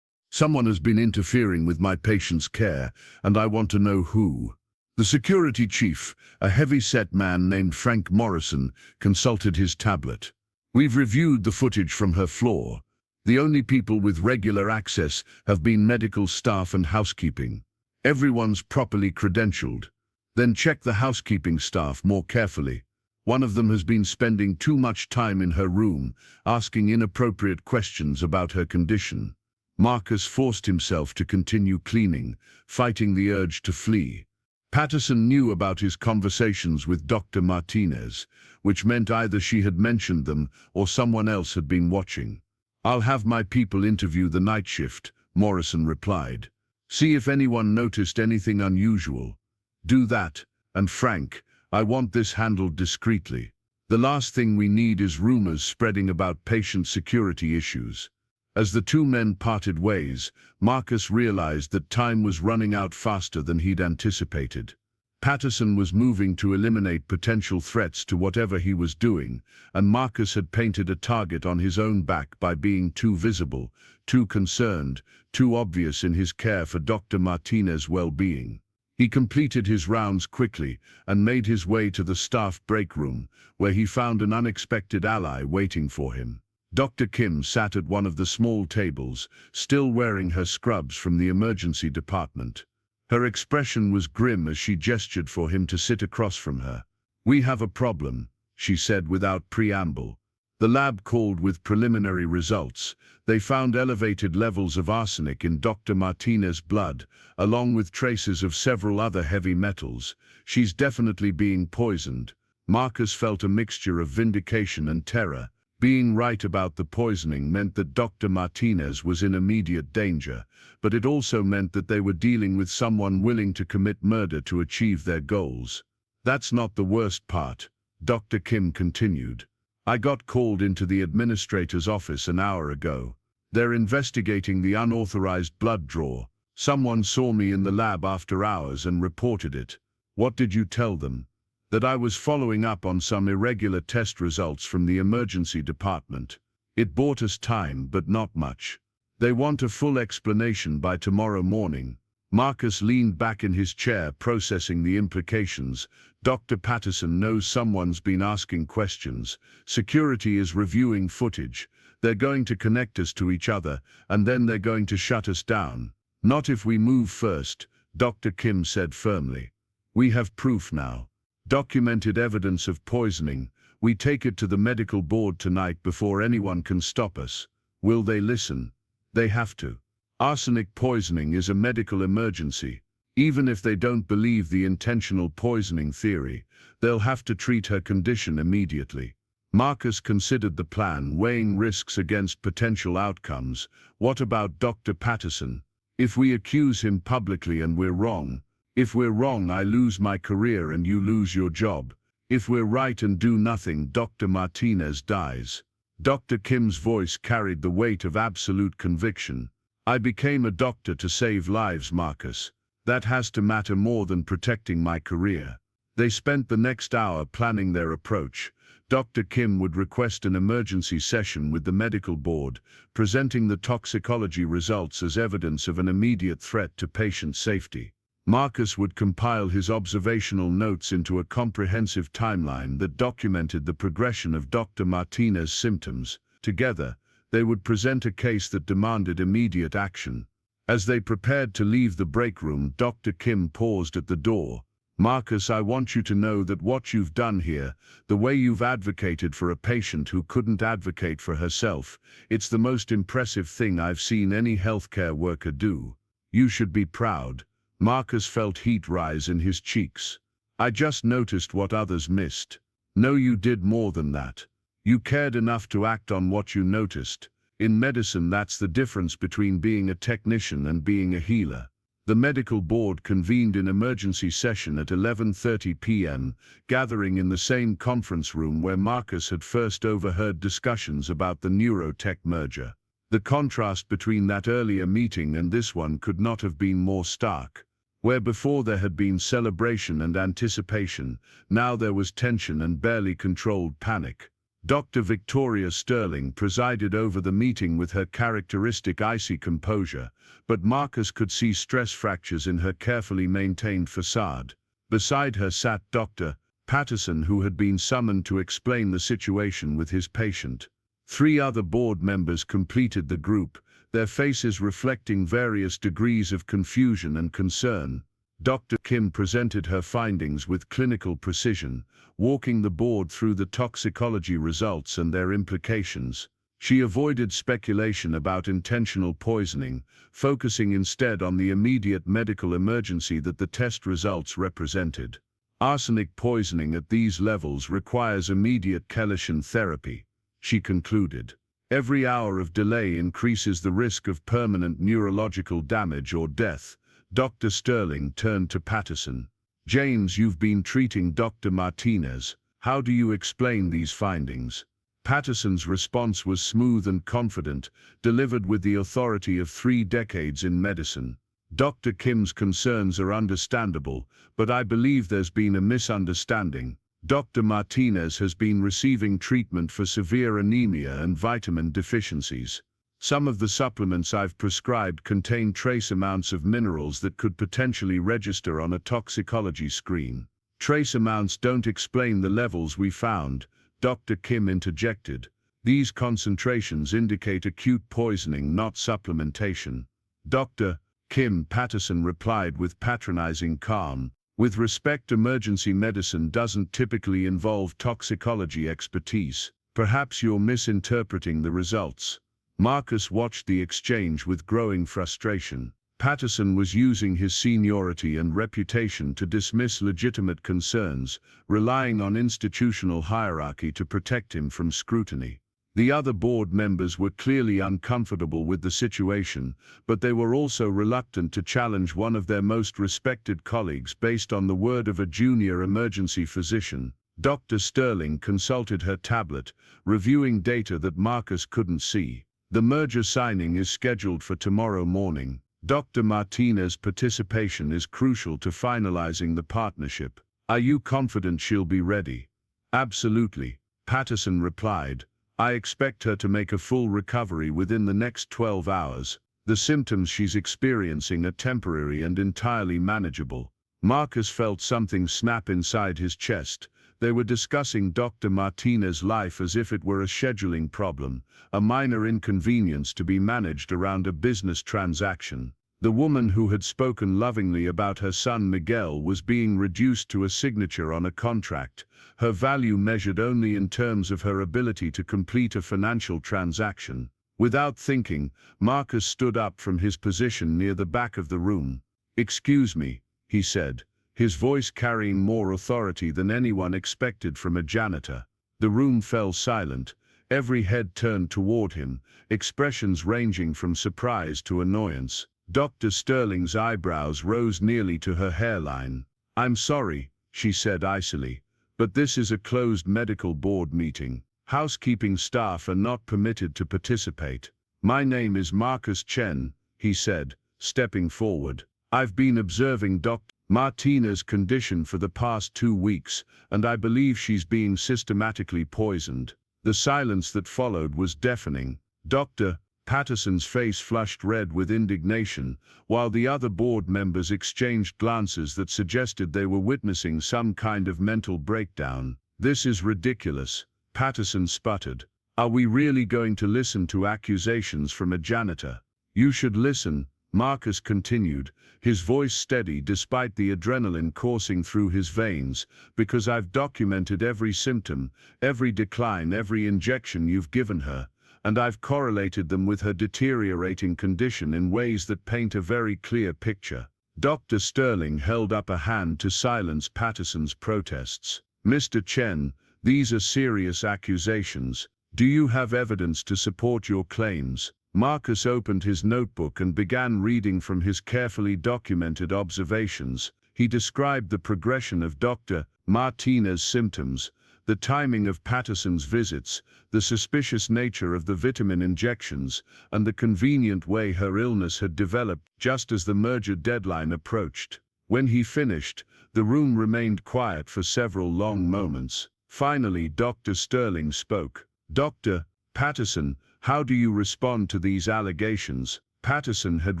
"Someone has been interfering with my patient's care, and I want to know who." The security chief, a heavy-set man named Frank Morrison, consulted his tablet. "We've reviewed the footage from her floor. The only people with regular access have been medical staff and housekeeping. Everyone's properly credentialed. Then check the housekeeping staff more carefully. One of them has been spending too much time in her room, asking inappropriate questions about her condition." Marcus forced himself to continue cleaning, fighting the urge to flee. Patterson knew about his conversations with Dr. Martinez, which meant either she had mentioned them or someone else had been watching. "I'll have my people interview the night shift," Morrison replied. "See if anyone noticed anything unusual. Do that, and Frank, I want this handled discreetly. The last thing we need is rumors spreading about patient security issues." As the two men parted ways, Marcus realized that time was running out faster than he'd anticipated. Patterson was moving to eliminate potential threats to whatever he was doing, and Marcus had painted a target on his own back by being too visible, too concerned, too obvious in his care for Dr. Martinez's well-being. He completed his rounds quickly and made his way to the staff break room, where he found an unexpected ally waiting for him. Dr. Kim sat at one of the small tables, still wearing her scrubs from the emergency department. Her expression was grim as she gestured for him to sit across from her. "We have a problem," she said without preamble. The lab called with preliminary results. They found elevated levels of arsenic in Dr. Martinez's blood, along with traces of several other heavy metals. "She's definitely being poisoned." Marcus felt a mixture of vindication and terror. Being right about the poisoning meant that Dr. Martinez was in immediate danger, but it also meant that they were dealing with someone willing to commit murder to achieve their goals. "That's not the worst part," Dr. Kim continued. "I got called into the administrator's office an hour ago. They're investigating the unauthorized blood draw. Someone saw me in the lab after hours and reported it." "What did you tell them?" "That I was following up on some irregular test results from the emergency department. It bought us time, but not much. They want a full explanation by tomorrow morning." Marcus leaned back in his chair, processing the implications. "Dr. Patterson knows someone's been asking questions. Security is reviewing footage. They're going to connect us to each other, and then they're going to shut us down." "Not if we move first," Dr. Kim said firmly. "We have proof now. Documented evidence of poisoning. We take it to the medical board tonight before anyone can stop us." "Will they listen?" "They have to. Arsenic poisoning is a medical emergency. Even if they don't believe the intentional poisoning theory, they'll have to treat her condition immediately." Marcus considered the plan, weighing risks against potential outcomes. "What about Dr. Patterson? If we accuse him publicly and we're wrong, if we're wrong, I lose my career and you lose your job. If we're right and do nothing, Dr. Martinez dies." Dr. Kim's voice carried the weight of absolute conviction. "I became a doctor to save lives, Marcus. That has to matter more than protecting my career." They spent the next hour planning their approach. Dr. Kim would request an emergency session with the medical board, presenting the toxicology results as evidence of an immediate threat to patient safety. Marcus would compile his observational notes into a comprehensive timeline that documented the progression of Dr. Martinez's symptoms. Together, they would present a case that demanded immediate action. As they prepared to leave the break room, Dr. Kim paused at the door. "Marcus, I want you to know that what you've done here, the way you've advocated for a patient who couldn't advocate for herself, it's the most impressive thing I've seen any healthcare worker do. You should be proud." Marcus felt heat rise in his cheeks. "I just noticed what others missed." "No, you did more than that. You cared enough to act on what you noticed. In medicine, that's the difference between being a technician and being a healer." The medical board convened in emergency session at 11:30 p.m., gathering in the same conference room where Marcus had first overheard discussions about the Neurotech merger. The contrast between that earlier meeting and this one could not have been more stark. Where before there had been celebration and anticipation, now there was tension and barely controlled panic. Dr. Victoria Sterling presided over the meeting with her characteristic icy composure, but Marcus could see stress fractures in her carefully maintained facade. Beside her sat Dr. Patterson, who had been summoned to explain the situation with his patient. 3 other board members completed the group, their faces reflecting various degrees of confusion and concern. Dr. Kim presented her findings with clinical precision, walking the board through the toxicology results and their implications. She avoided speculation about intentional poisoning, focusing instead on the immediate medical emergency that the test results represented. Arsenic poisoning at these levels requires immediate chelation therapy, she concluded. Every hour of delay increases the risk of permanent neurological damage or death. Dr. Sterling turned to Patterson. James, you've been treating Dr. Martinez. How do you explain these findings? Patterson's response was smooth and confident, delivered with the authority of 3 decades in medicine. Dr. Kim's concerns are understandable, but I believe there's been a misunderstanding. Dr. Martinez has been receiving treatment for severe anemia and vitamin deficiencies. Some of the supplements I've prescribed contain trace amounts of minerals that could potentially register on a toxicology screen. Trace amounts don't explain the levels we found, Dr. Kim interjected. These concentrations indicate acute poisoning, not supplementation. Dr. Kim, Patterson replied with patronizing calm. With respect, emergency medicine doesn't typically involve toxicology expertise. Perhaps you're misinterpreting the results. Marcus watched the exchange with growing frustration. Patterson was using his seniority and reputation to dismiss legitimate concerns, relying on institutional hierarchy to protect him from scrutiny. The other board members were clearly uncomfortable with the situation, but they were also reluctant to challenge one of their most respected colleagues based on the word of a junior emergency physician. Dr. Sterling consulted her tablet, reviewing data that Marcus couldn't see. The merger signing is scheduled for tomorrow morning. Dr. Martinez's participation is crucial to finalizing the partnership. Are you confident she'll be ready? Absolutely, Patterson replied. I expect her to make a full recovery within the next 12 hours. The symptoms she's experiencing are temporary and entirely manageable. Marcus felt something snap inside his chest. They were discussing Dr. Martinez's life as if it were a scheduling problem, a minor inconvenience to be managed around a business transaction. The woman who had spoken lovingly about her son Miguel was being reduced to a signature on a contract, her value measured only in terms of her ability to complete a financial transaction. Without thinking, Marcus stood up from his position near the back of the room. "Excuse me," he said, his voice carrying more authority than anyone expected from a janitor. The room fell silent, every head turned toward him, expressions ranging from surprise to annoyance. Dr. Sterling's eyebrows rose nearly to her hairline. "I'm sorry," she said icily, "but this is a closed medical board meeting. Housekeeping staff are not permitted to participate." "My name is Marcus Chen," he said, stepping forward. "I've been observing Dr. Martinez's condition for the past 2 weeks, and I believe she's being systematically poisoned." The silence that followed was deafening. Dr. Patterson's face flushed red with indignation, while the other board members exchanged glances that suggested they were witnessing some kind of mental breakdown. "This is ridiculous," Patterson sputtered. "Are we really going to listen to accusations from a janitor?" "You should listen," Marcus continued, his voice steady despite the adrenaline coursing through his veins, "because I've documented every symptom, every decline, every injection you've given her, and I've correlated them with her deteriorating condition in ways that paint a very clear picture." Dr. Sterling held up a hand to silence Patterson's protests. "Mr. Chen, these are serious accusations. Do you have evidence to support your claims?" Marcus opened his notebook and began reading from his carefully documented observations. He described the progression of Dr. Martinez's symptoms, the timing of Patterson's visits, the suspicious nature of the vitamin injections, and the convenient way her illness had developed just as the merger deadline approached. When he finished, the room remained quiet for several long moments. Finally, Dr. Sterling spoke. "Dr. Patterson, how do you respond to these allegations?" Patterson had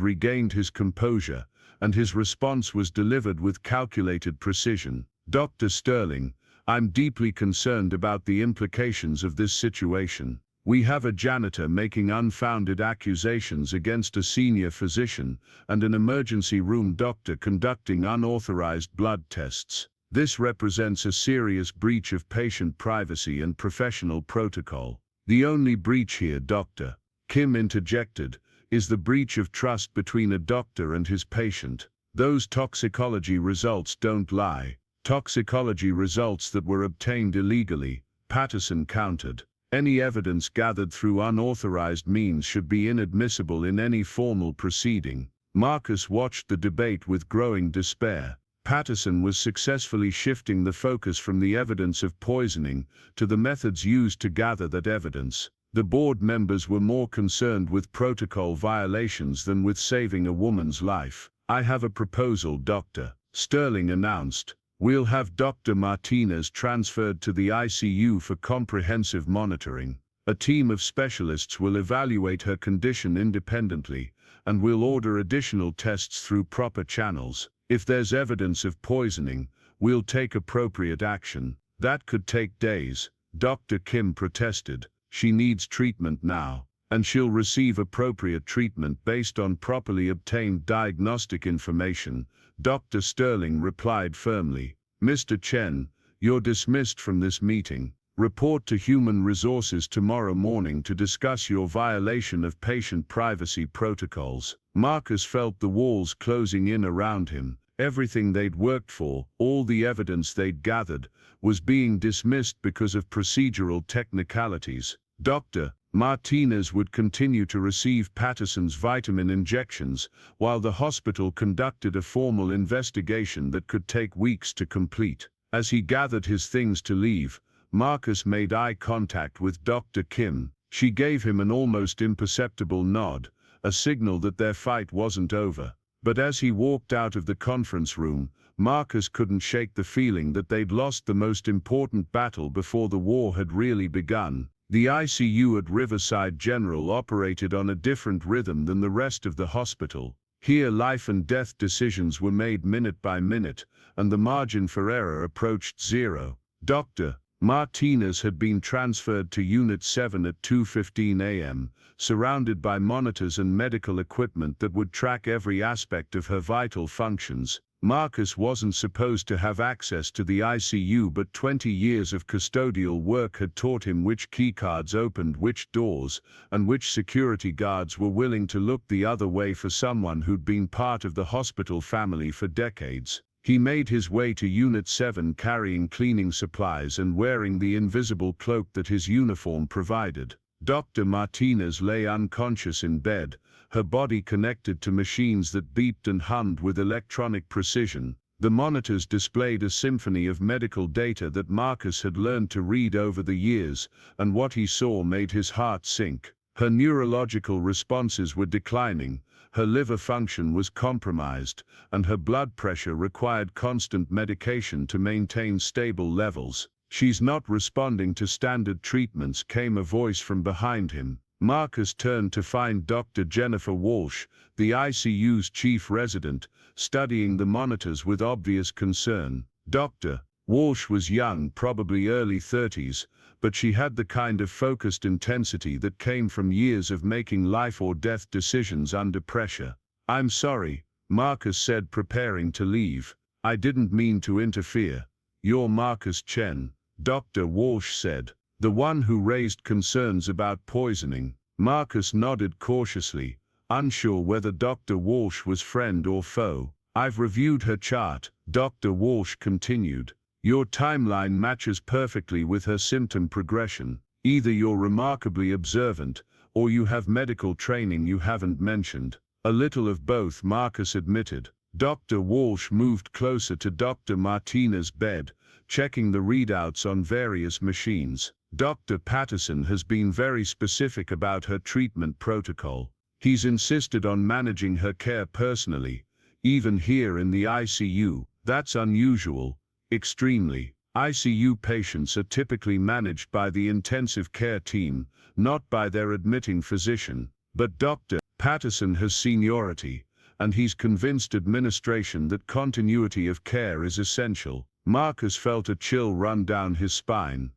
regained his composure, and his response was delivered with calculated precision. "Dr. Sterling, I'm deeply concerned about the implications of this situation. We have a janitor making unfounded accusations against a senior physician and an emergency room doctor conducting unauthorized blood tests. This represents a serious breach of patient privacy and professional protocol. The only breach here, Doctor, Kim interjected, is the breach of trust between a doctor and his patient. Those toxicology results don't lie. Toxicology results that were obtained illegally, Patterson countered. Any evidence gathered through unauthorized means should be inadmissible in any formal proceeding. Marcus watched the debate with growing despair. Patterson was successfully shifting the focus from the evidence of poisoning to the methods used to gather that evidence. The board members were more concerned with protocol violations than with saving a woman's life. "I have a proposal, Doctor," Sterling announced. "We'll have Dr. Martinez transferred to the ICU for comprehensive monitoring. A team of specialists will evaluate her condition independently, and we'll order additional tests through proper channels. If there's evidence of poisoning, we'll take appropriate action." "That could take days," Dr. Kim protested. "She needs treatment now, and she'll receive appropriate treatment based on properly obtained diagnostic information," Dr. Sterling replied firmly. "Mr. Chen, you're dismissed from this meeting. Report to Human Resources tomorrow morning to discuss your violation of patient privacy protocols." Marcus felt the walls closing in around him. Everything they'd worked for, all the evidence they'd gathered, was being dismissed because of procedural technicalities. Dr. Martinez would continue to receive Patterson's vitamin injections, while the hospital conducted a formal investigation that could take weeks to complete. As he gathered his things to leave, Marcus made eye contact with Dr. Kim. She gave him an almost imperceptible nod, a signal that their fight wasn't over. But as he walked out of the conference room, Marcus couldn't shake the feeling that they'd lost the most important battle before the war had really begun. The ICU at Riverside General operated on a different rhythm than the rest of the hospital. Here life and death decisions were made minute by minute, and the margin for error approached zero. Dr. Martinez had been transferred to Unit 7 at 2:15 a.m., surrounded by monitors and medical equipment that would track every aspect of her vital functions. Marcus wasn't supposed to have access to the ICU, but 20 years of custodial work had taught him which keycards opened which doors, and which security guards were willing to look the other way for someone who'd been part of the hospital family for decades. He made his way to Unit 7 carrying cleaning supplies and wearing the invisible cloak that his uniform provided. Dr. Martinez lay unconscious in bed, her body connected to machines that beeped and hummed with electronic precision. The monitors displayed a symphony of medical data that Marcus had learned to read over the years, and what he saw made his heart sink. Her neurological responses were declining, her liver function was compromised, and her blood pressure required constant medication to maintain stable levels. "She's not responding to standard treatments," came a voice from behind him. Marcus turned to find Dr. Jennifer Walsh, the ICU's chief resident, studying the monitors with obvious concern. Dr. Walsh was young, probably early 30s, but she had the kind of focused intensity that came from years of making life or death decisions under pressure. "I'm sorry," Marcus said, preparing to leave. "I didn't mean to interfere." "You're Marcus Chen," Dr. Walsh said. "The one who raised concerns about poisoning." Marcus nodded cautiously, unsure whether Dr. Walsh was friend or foe. "I've reviewed her chart," Dr. Walsh continued. "Your timeline matches perfectly with her symptom progression. Either you're remarkably observant, or you have medical training you haven't mentioned." "A little of both," Marcus admitted. Dr. Walsh moved closer to Dr. Martinez's bed, checking the readouts on various machines. "Dr. Patterson has been very specific about her treatment protocol. He's insisted on managing her care personally, even here in the ICU. That's unusual, extremely. ICU patients are typically managed by the intensive care team, not by their admitting physician. But Dr. Patterson has seniority, and he's convinced administration that continuity of care is essential." Marcus felt a chill run down his spine.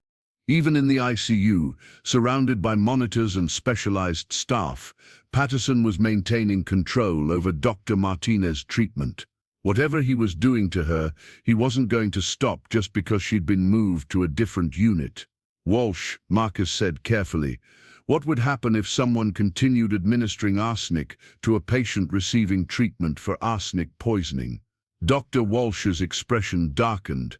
Even in the ICU, surrounded by monitors and specialized staff, Patterson was maintaining control over Dr. Martinez's treatment. Whatever he was doing to her, he wasn't going to stop just because she'd been moved to a different unit. Walsh, Marcus said carefully. What would happen if someone continued administering arsenic to a patient receiving treatment for arsenic poisoning? Dr. Walsh's expression darkened.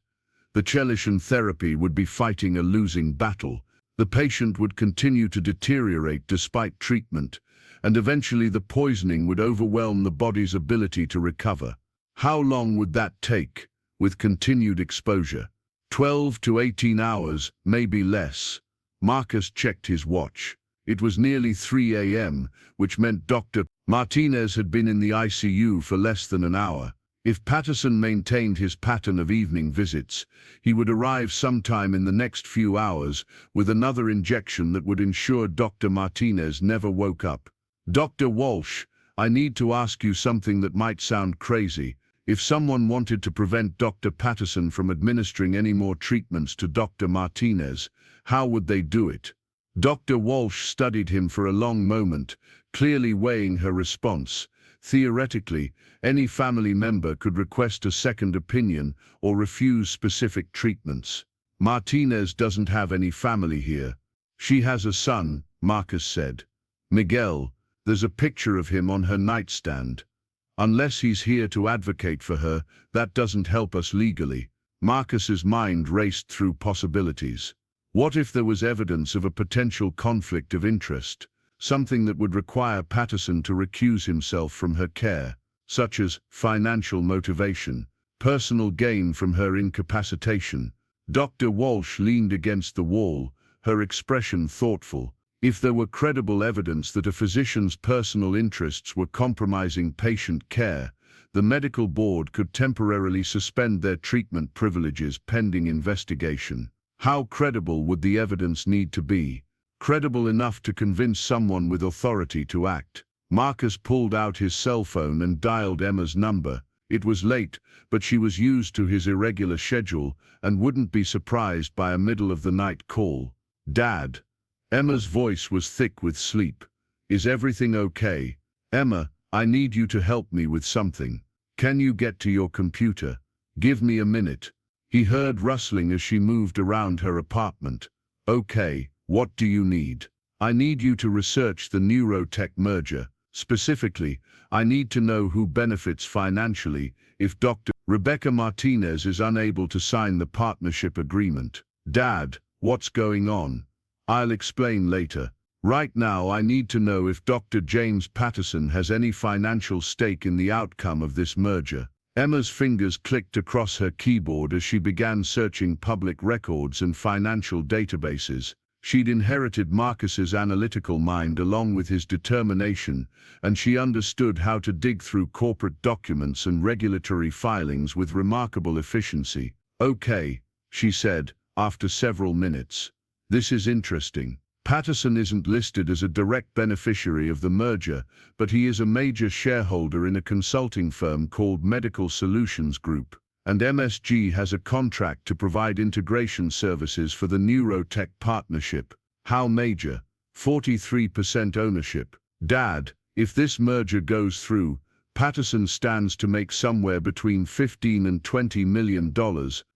The chelation therapy would be fighting a losing battle. The patient would continue to deteriorate despite treatment, and eventually the poisoning would overwhelm the body's ability to recover. How long would that take, with continued exposure? 12 to 18 hours, maybe less. Marcus checked his watch. It was nearly 3 a.m., which meant Dr. Martinez had been in the ICU for less than an hour. If Patterson maintained his pattern of evening visits, he would arrive sometime in the next few hours with another injection that would ensure Dr. Martinez never woke up. Dr. Walsh, I need to ask you something that might sound crazy. If someone wanted to prevent Dr. Patterson from administering any more treatments to Dr. Martinez, how would they do it? Dr. Walsh studied him for a long moment, clearly weighing her response. Theoretically, any family member could request a second opinion or refuse specific treatments. Martinez doesn't have any family here. She has a son, Marcus said. Miguel, there's a picture of him on her nightstand. Unless he's here to advocate for her, that doesn't help us legally. Marcus's mind raced through possibilities. What if there was evidence of a potential conflict of interest? Something that would require Patterson to recuse himself from her care, such as financial motivation, personal gain from her incapacitation. Dr. Walsh leaned against the wall, her expression thoughtful. If there were credible evidence that a physician's personal interests were compromising patient care, the medical board could temporarily suspend their treatment privileges pending investigation. How credible would the evidence need to be? Credible enough to convince someone with authority to act. Marcus pulled out his cell phone and dialed Emma's number. It was late, but she was used to his irregular schedule and wouldn't be surprised by a middle-of-the-night call. Dad. Emma's voice was thick with sleep. Is everything okay? Emma, I need you to help me with something. Can you get to your computer? Give me a minute. He heard rustling as she moved around her apartment. Okay. What do you need? I need you to research the Neurotech merger. Specifically, I need to know who benefits financially if Dr. Rebecca Martinez is unable to sign the partnership agreement. Dad, what's going on? I'll explain later. Right now I need to know if Dr. James Patterson has any financial stake in the outcome of this merger. Emma's fingers clicked across her keyboard as she began searching public records and financial databases. She'd inherited Marcus's analytical mind along with his determination, and she understood how to dig through corporate documents and regulatory filings with remarkable efficiency. Okay, she said, after several minutes. This is interesting. Patterson isn't listed as a direct beneficiary of the merger, but he is a major shareholder in a consulting firm called Medical Solutions Group. And MSG has a contract to provide integration services for the Neurotech partnership. How major? 43% ownership. Dad, if this merger goes through, Patterson stands to make somewhere between $15 and $20 million.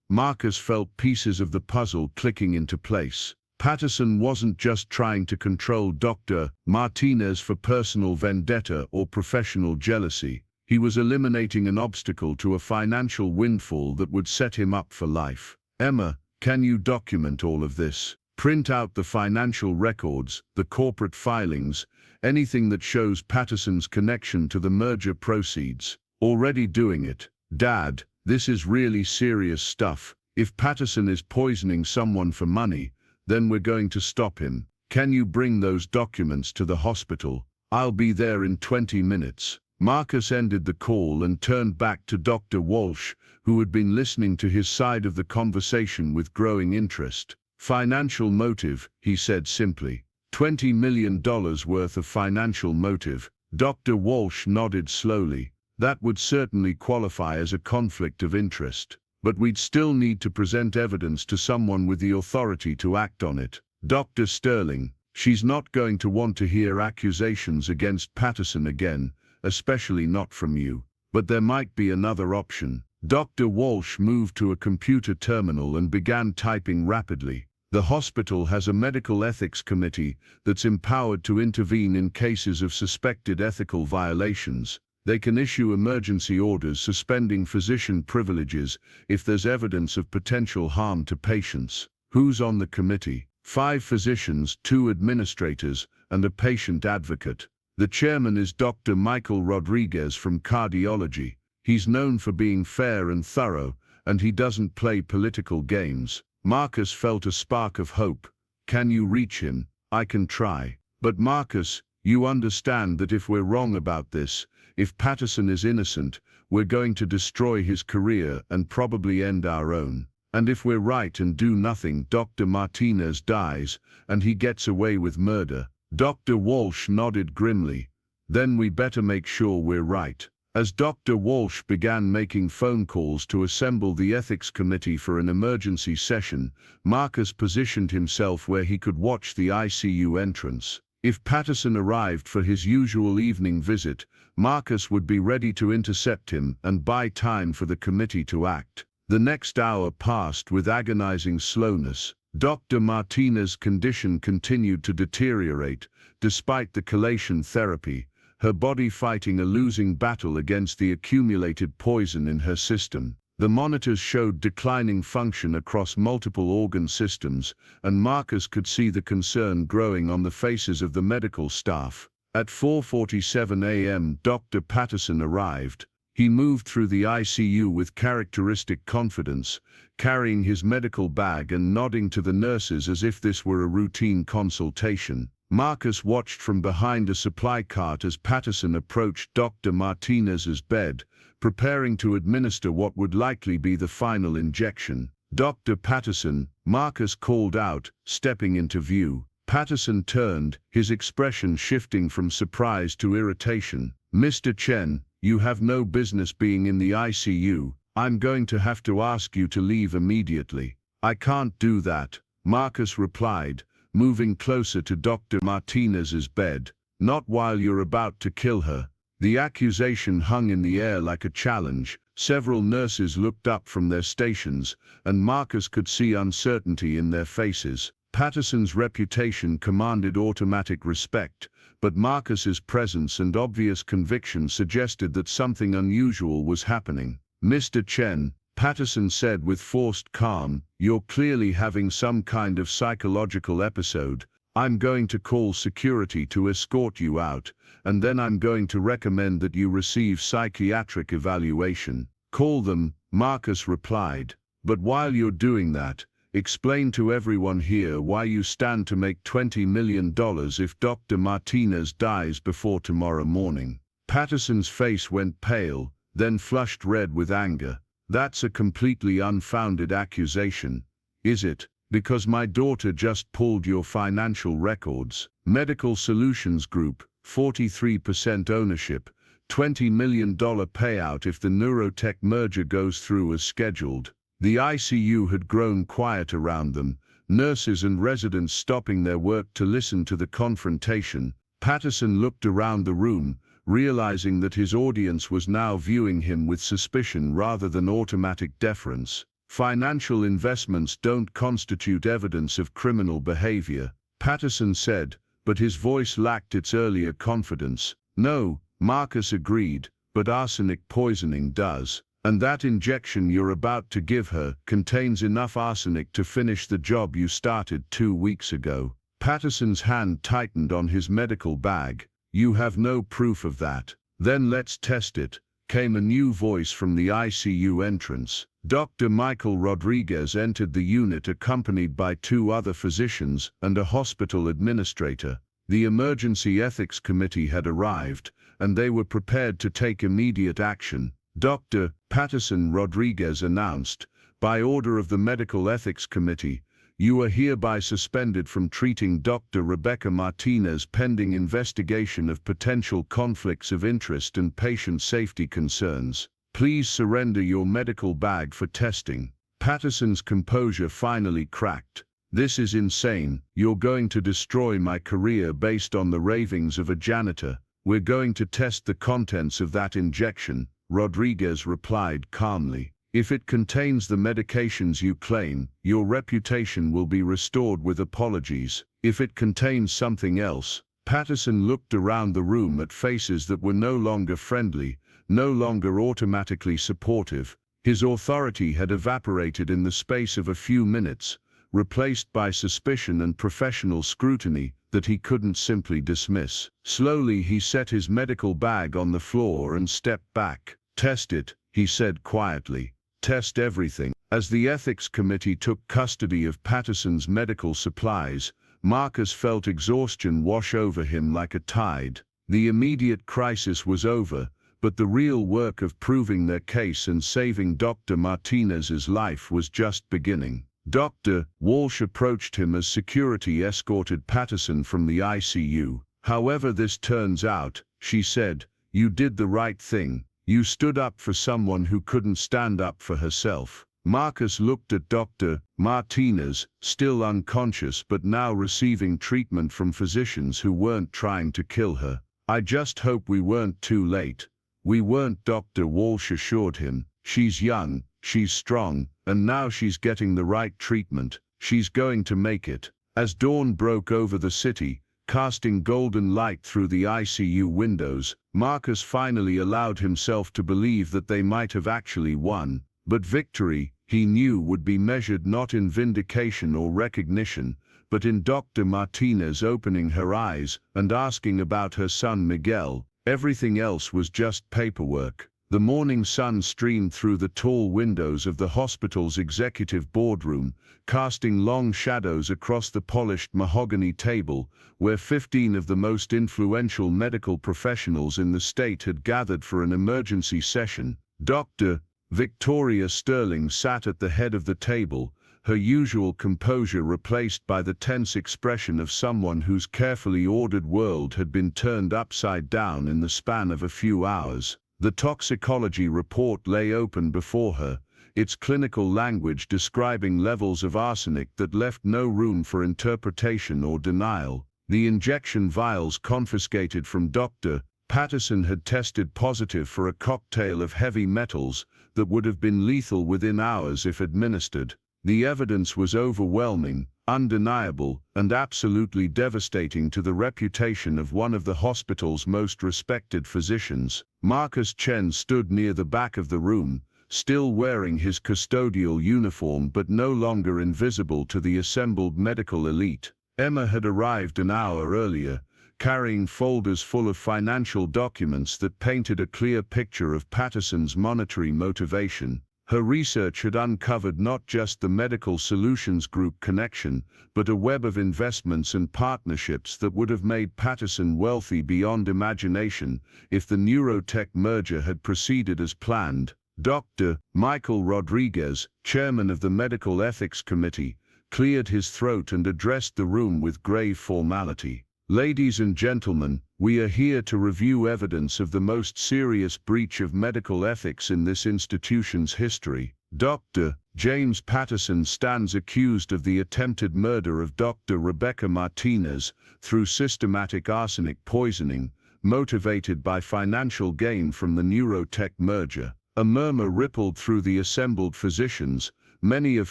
Marcus felt pieces of the puzzle clicking into place. Patterson wasn't just trying to control Dr. Martinez for personal vendetta or professional jealousy. He was eliminating an obstacle to a financial windfall that would set him up for life. Emma, can you document all of this? Print out the financial records, the corporate filings, anything that shows Patterson's connection to the merger proceeds. Already doing it. Dad, this is really serious stuff. If Patterson is poisoning someone for money, then we're going to stop him. Can you bring those documents to the hospital? I'll be there in 20 minutes. Marcus ended the call and turned back to Dr. Walsh, who had been listening to his side of the conversation with growing interest. Financial motive, he said simply. $20 million worth of financial motive. Dr. Walsh nodded slowly. That would certainly qualify as a conflict of interest. But we'd still need to present evidence to someone with the authority to act on it. Dr. Sterling, she's not going to want to hear accusations against Patterson again, especially not from you. But there might be another option. Dr. Walsh moved to a computer terminal and began typing rapidly. The hospital has a medical ethics committee that's empowered to intervene in cases of suspected ethical violations. They can issue emergency orders suspending physician privileges if there's evidence of potential harm to patients. Who's on the committee? 5 physicians, 2 administrators, and a patient advocate. The chairman is Dr. Michael Rodriguez from cardiology. He's known for being fair and thorough, and he doesn't play political games. Marcus felt a spark of hope. Can you reach him? I can try. But Marcus, you understand that if we're wrong about this, if Patterson is innocent, we're going to destroy his career and probably end our own. And if we're right and do nothing, Dr. Martinez dies, and he gets away with murder. Dr. Walsh nodded grimly. Then we better make sure we're right. As Dr. Walsh began making phone calls to assemble the ethics committee for an emergency session, Marcus positioned himself where he could watch the ICU entrance. If Patterson arrived for his usual evening visit, Marcus would be ready to intercept him and buy time for the committee to act. The next hour passed with agonizing slowness. Dr. Martinez's condition continued to deteriorate, despite the chelation therapy, her body fighting a losing battle against the accumulated poison in her system. The monitors showed declining function across multiple organ systems, and Marcus could see the concern growing on the faces of the medical staff. At 4:47 a.m., Dr. Patterson arrived. He moved through the ICU with characteristic confidence, carrying his medical bag and nodding to the nurses as if this were a routine consultation. Marcus watched from behind a supply cart as Patterson approached Dr. Martinez's bed, preparing to administer what would likely be the final injection. "Dr. Patterson," Marcus called out, stepping into view. Patterson turned, his expression shifting from surprise to irritation. "Mr. Chen, you have no business being in the ICU. I'm going to have to ask you to leave immediately." "I can't do that," Marcus replied, moving closer to Dr. Martinez's bed. "Not while you're about to kill her." The accusation hung in the air like a challenge. Several nurses looked up from their stations, and Marcus could see uncertainty in their faces. Patterson's reputation commanded automatic respect, but Marcus's presence and obvious conviction suggested that something unusual was happening. "Mr. Chen," Patterson said with forced calm, "you're clearly having some kind of psychological episode. I'm going to call security to escort you out, and then I'm going to recommend that you receive psychiatric evaluation." "Call them," Marcus replied. "But while you're doing that, explain to everyone here why you stand to make $20 million if Dr. Martinez dies before tomorrow morning." Patterson's face went pale, then flushed red with anger. "That's a completely unfounded accusation, is it? Because my daughter just pulled your financial records. Medical Solutions Group, 43% ownership, $20 million payout if the Neurotech merger goes through as scheduled." The ICU had grown quiet around them, nurses and residents stopping their work to listen to the confrontation. Patterson looked around the room, realizing that his audience was now viewing him with suspicion rather than automatic deference. "Financial investments don't constitute evidence of criminal behavior," Patterson said, but his voice lacked its earlier confidence. "No," Marcus agreed, "but arsenic poisoning does. And that injection you're about to give her contains enough arsenic to finish the job you started 2 weeks ago." Patterson's hand tightened on his medical bag. "You have no proof of that." "Then let's test it," came a new voice from the ICU entrance. Dr. Michael Rodriguez entered the unit accompanied by 2 other physicians and a hospital administrator. The emergency ethics committee had arrived, and they were prepared to take immediate action. "Dr. Patterson," Rodriguez announced, "by order of the Medical Ethics Committee, you are hereby suspended from treating Dr. Rebecca Martinez pending investigation of potential conflicts of interest and patient safety concerns. Please surrender your medical bag for testing." Patterson's composure finally cracked. "This is insane. You're going to destroy my career based on the ravings of a janitor. We're going to test the contents of that injection," Rodriguez replied calmly. If it contains the medications you claim, your reputation will be restored with apologies. If it contains something else, Patterson looked around the room at faces that were no longer friendly, no longer automatically supportive. His authority had evaporated in the space of a few minutes, replaced by suspicion and professional scrutiny that he couldn't simply dismiss. Slowly he set his medical bag on the floor and stepped back. "Test it," he said quietly. "Test everything." As the ethics committee took custody of Patterson's medical supplies, Marcus felt exhaustion wash over him like a tide. The immediate crisis was over, but the real work of proving their case and saving Dr. Martinez's life was just beginning. Dr. Walsh approached him as security escorted Patterson from the ICU. "However this turns out," she said, "you did the right thing. You stood up for someone who couldn't stand up for herself." Marcus looked at Dr. Martinez, still unconscious but now receiving treatment from physicians who weren't trying to kill her. "I just hope we weren't too late." "We weren't," Dr. Walsh assured him. "She's young, she's strong, and now she's getting the right treatment. She's going to make it." As dawn broke over the city, casting golden light through the ICU windows, Marcus finally allowed himself to believe that they might have actually won. But victory, he knew, would be measured not in vindication or recognition, but in Dr. Martinez opening her eyes and asking about her son Miguel. Everything else was just paperwork. The morning sun streamed through the tall windows of the hospital's executive boardroom, casting long shadows across the polished mahogany table, where 15 of the most influential medical professionals in the state had gathered for an emergency session. Dr. Victoria Sterling sat at the head of the table, her usual composure replaced by the tense expression of someone whose carefully ordered world had been turned upside down in the span of a few hours. The toxicology report lay open before her, its clinical language describing levels of arsenic that left no room for interpretation or denial. The injection vials confiscated from Dr. Patterson had tested positive for a cocktail of heavy metals that would have been lethal within hours if administered. The evidence was overwhelming, undeniable, and absolutely devastating to the reputation of one of the hospital's most respected physicians. Marcus Chen stood near the back of the room, still wearing his custodial uniform but no longer invisible to the assembled medical elite. Emma had arrived an hour earlier, carrying folders full of financial documents that painted a clear picture of Patterson's monetary motivation. Her research had uncovered not just the Medical Solutions Group connection, but a web of investments and partnerships that would have made Patterson wealthy beyond imagination if the Neurotech merger had proceeded as planned. Dr. Michael Rodriguez, chairman of the Medical Ethics Committee, cleared his throat and addressed the room with grave formality. "Ladies and gentlemen, we are here to review evidence of the most serious breach of medical ethics in this institution's history. Dr. James Patterson stands accused of the attempted murder of Dr. Rebecca Martinez through systematic arsenic poisoning, motivated by financial gain from the Neurotech merger." A murmur rippled through the assembled physicians, many of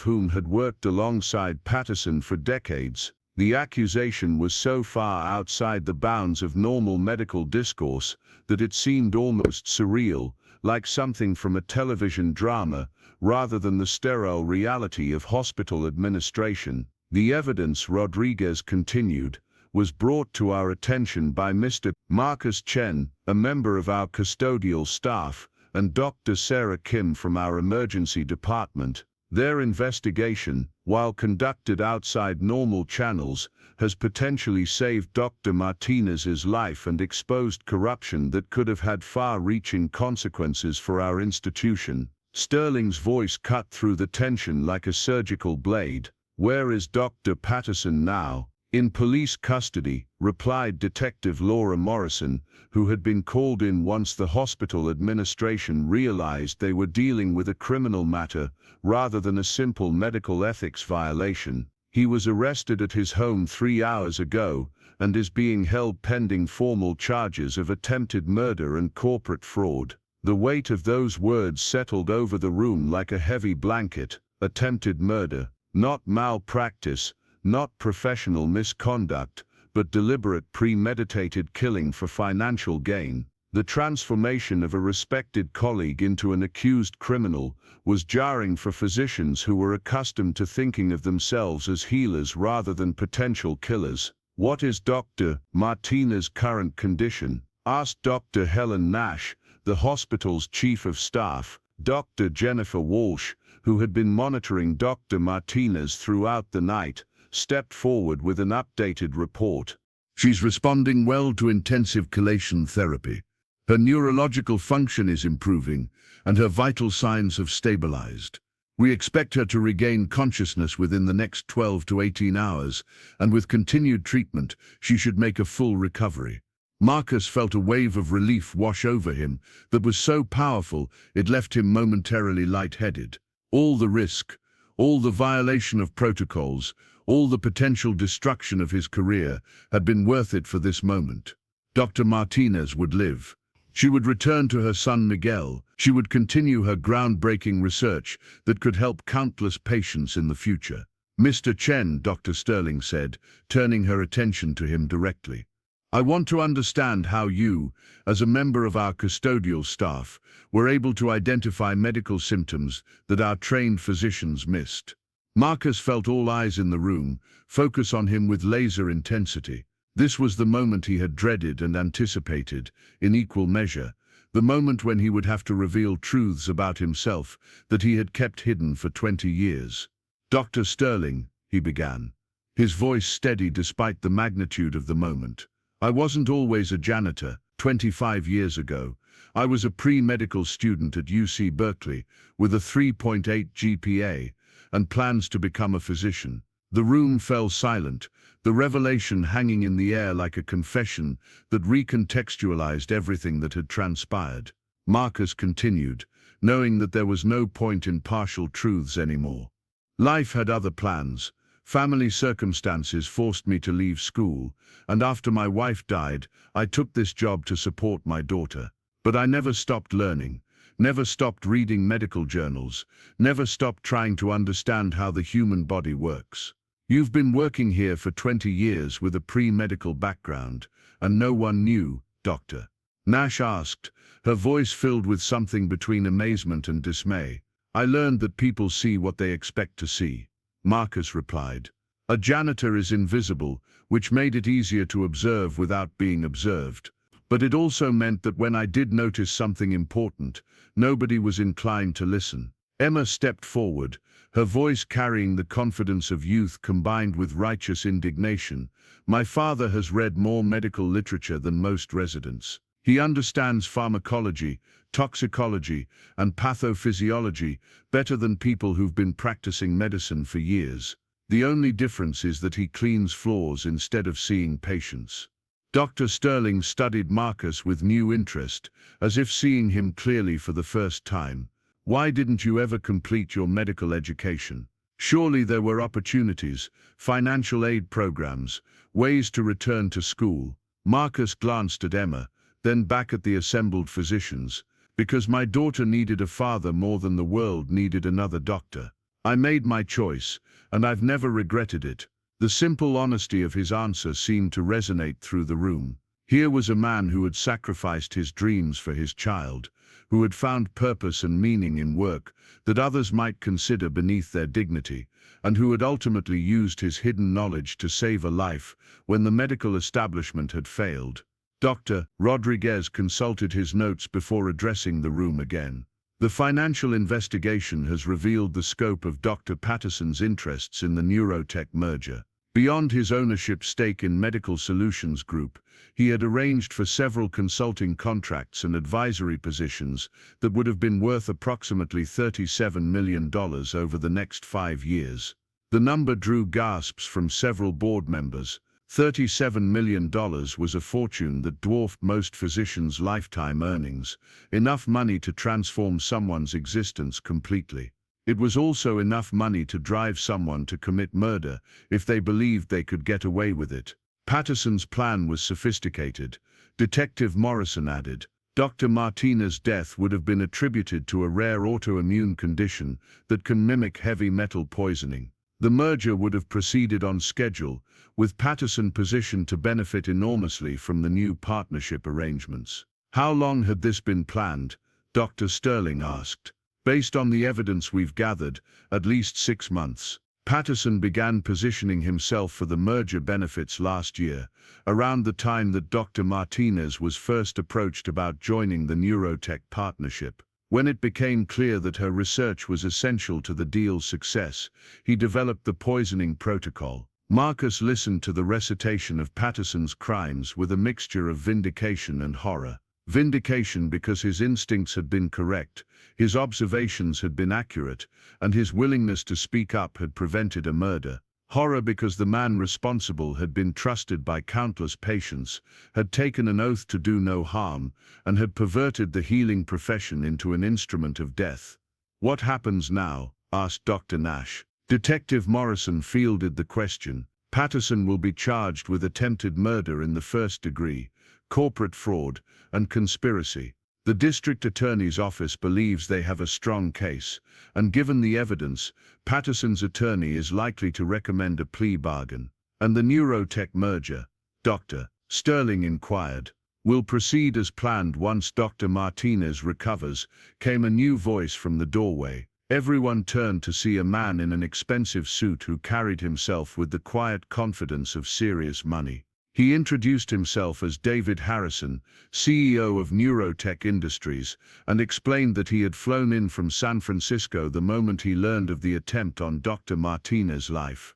whom had worked alongside Patterson for decades. The accusation was so far outside the bounds of normal medical discourse that it seemed almost surreal, like something from a television drama, rather than the sterile reality of hospital administration. "The evidence," Rodriguez continued, "was brought to our attention by Mr. Marcus Chen, a member of our custodial staff, and Dr. Sarah Kim from our emergency department. Their investigation, while conducted outside normal channels, has potentially saved Dr. Martinez's life and exposed corruption that could have had far-reaching consequences for our institution." Sterling's voice cut through the tension like a surgical blade. "Where is Dr. Patterson now?" "In police custody," replied Detective Laura Morrison, who had been called in once the hospital administration realized they were dealing with a criminal matter rather than a simple medical ethics violation. "He was arrested at his home 3 hours ago and is being held pending formal charges of attempted murder and corporate fraud." The weight of those words settled over the room like a heavy blanket. Attempted murder, not malpractice, not professional misconduct, but deliberate premeditated killing for financial gain. The transformation of a respected colleague into an accused criminal was jarring for physicians who were accustomed to thinking of themselves as healers rather than potential killers. "What is Dr. Martinez's current condition?" asked Dr. Helen Nash, the hospital's chief of staff. Dr. Jennifer Walsh, who had been monitoring Dr. Martinez throughout the night, stepped forward with an updated report. She's responding well to intensive chelation therapy. Her neurological function is improving, and her vital signs have stabilized. We expect her to regain consciousness within the next 12 to 18 hours, and with continued treatment, she should make a full recovery. Marcus felt a wave of relief wash over him that was so powerful it left him momentarily lightheaded. All the risk, all the violation of protocols, all the potential destruction of his career had been worth it for this moment. Dr. Martinez would live. She would return to her son Miguel. She would continue her groundbreaking research that could help countless patients in the future. "Mr. Chen," Dr. Sterling said, turning her attention to him directly. "I want to understand how you, as a member of our custodial staff, were able to identify medical symptoms that our trained physicians missed." Marcus felt all eyes in the room focus on him with laser intensity. This was the moment he had dreaded and anticipated, in equal measure, the moment when he would have to reveal truths about himself that he had kept hidden for 20 years. "Dr. Sterling," he began, his voice steady despite the magnitude of the moment. "I wasn't always a janitor. 25 years ago, I was a pre-medical student at UC Berkeley with a 3.8 GPA and plans to become a physician." The room fell silent, the revelation hanging in the air like a confession that recontextualized everything that had transpired. Marcus continued, knowing that there was no point in partial truths anymore. "Life had other plans. Family circumstances forced me to leave school, and after my wife died, I took this job to support my daughter. But I never stopped learning, never stopped reading medical journals, never stopped trying to understand how the human body works." "You've been working here for 20 years with a pre-medical background, and no one knew, Doctor?" Nash asked, her voice filled with something between amazement and dismay. "I learned that people see what they expect to see," Marcus replied. "A janitor is invisible, which made it easier to observe without being observed. But it also meant that when I did notice something important, nobody was inclined to listen." Emma stepped forward, her voice carrying the confidence of youth combined with righteous indignation. "My father has read more medical literature than most residents. He understands pharmacology, toxicology, and pathophysiology better than people who've been practicing medicine for years. The only difference is that he cleans floors instead of seeing patients." Dr. Sterling studied Marcus with new interest, as if seeing him clearly for the first time. "Why didn't you ever complete your medical education? Surely there were opportunities, financial aid programs, ways to return to school." Marcus glanced at Emma, then back at the assembled physicians. "Because my daughter needed a father more than the world needed another doctor. I made my choice, and I've never regretted it." The simple honesty of his answer seemed to resonate through the room. Here was a man who had sacrificed his dreams for his child, who had found purpose and meaning in work that others might consider beneath their dignity, and who had ultimately used his hidden knowledge to save a life when the medical establishment had failed. Dr. Rodriguez consulted his notes before addressing the room again. "The financial investigation has revealed the scope of Dr. Patterson's interests in the Neurotech merger. Beyond his ownership stake in Medical Solutions Group, he had arranged for several consulting contracts and advisory positions that would have been worth approximately $37 million over the next 5 years. The number drew gasps from several board members. $37 million was a fortune that dwarfed most physicians' lifetime earnings, enough money to transform someone's existence completely. It was also enough money to drive someone to commit murder if they believed they could get away with it. Patterson's plan was sophisticated, Detective Morrison added. Dr. Martinez's death would have been attributed to a rare autoimmune condition that can mimic heavy metal poisoning. The merger would have proceeded on schedule, with Patterson positioned to benefit enormously from the new partnership arrangements. How long had this been planned? Dr. Sterling asked. Based on the evidence we've gathered, at least 6 months. Patterson began positioning himself for the merger benefits last year, around the time that Dr. Martinez was first approached about joining the Neurotech partnership. When it became clear that her research was essential to the deal's success, he developed the poisoning protocol. Marcus listened to the recitation of Patterson's crimes with a mixture of vindication and horror. Vindication because his instincts had been correct, his observations had been accurate, and his willingness to speak up had prevented a murder. Horror because the man responsible had been trusted by countless patients, had taken an oath to do no harm, and had perverted the healing profession into an instrument of death. "What happens now?" asked Dr. Nash. Detective Morrison fielded the question. "Patterson will be charged with attempted murder in the first degree, corporate fraud, and conspiracy. The district attorney's office believes they have a strong case, and given the evidence, Patterson's attorney is likely to recommend a plea bargain." "And the Neurotech merger?" Dr. Sterling inquired. "Will proceed as planned once Dr. Martinez recovers," came a new voice from the doorway. Everyone turned to see a man in an expensive suit who carried himself with the quiet confidence of serious money. He introduced himself as David Harrison, CEO of Neurotech Industries, and explained that he had flown in from San Francisco the moment he learned of the attempt on Dr. Martinez's life.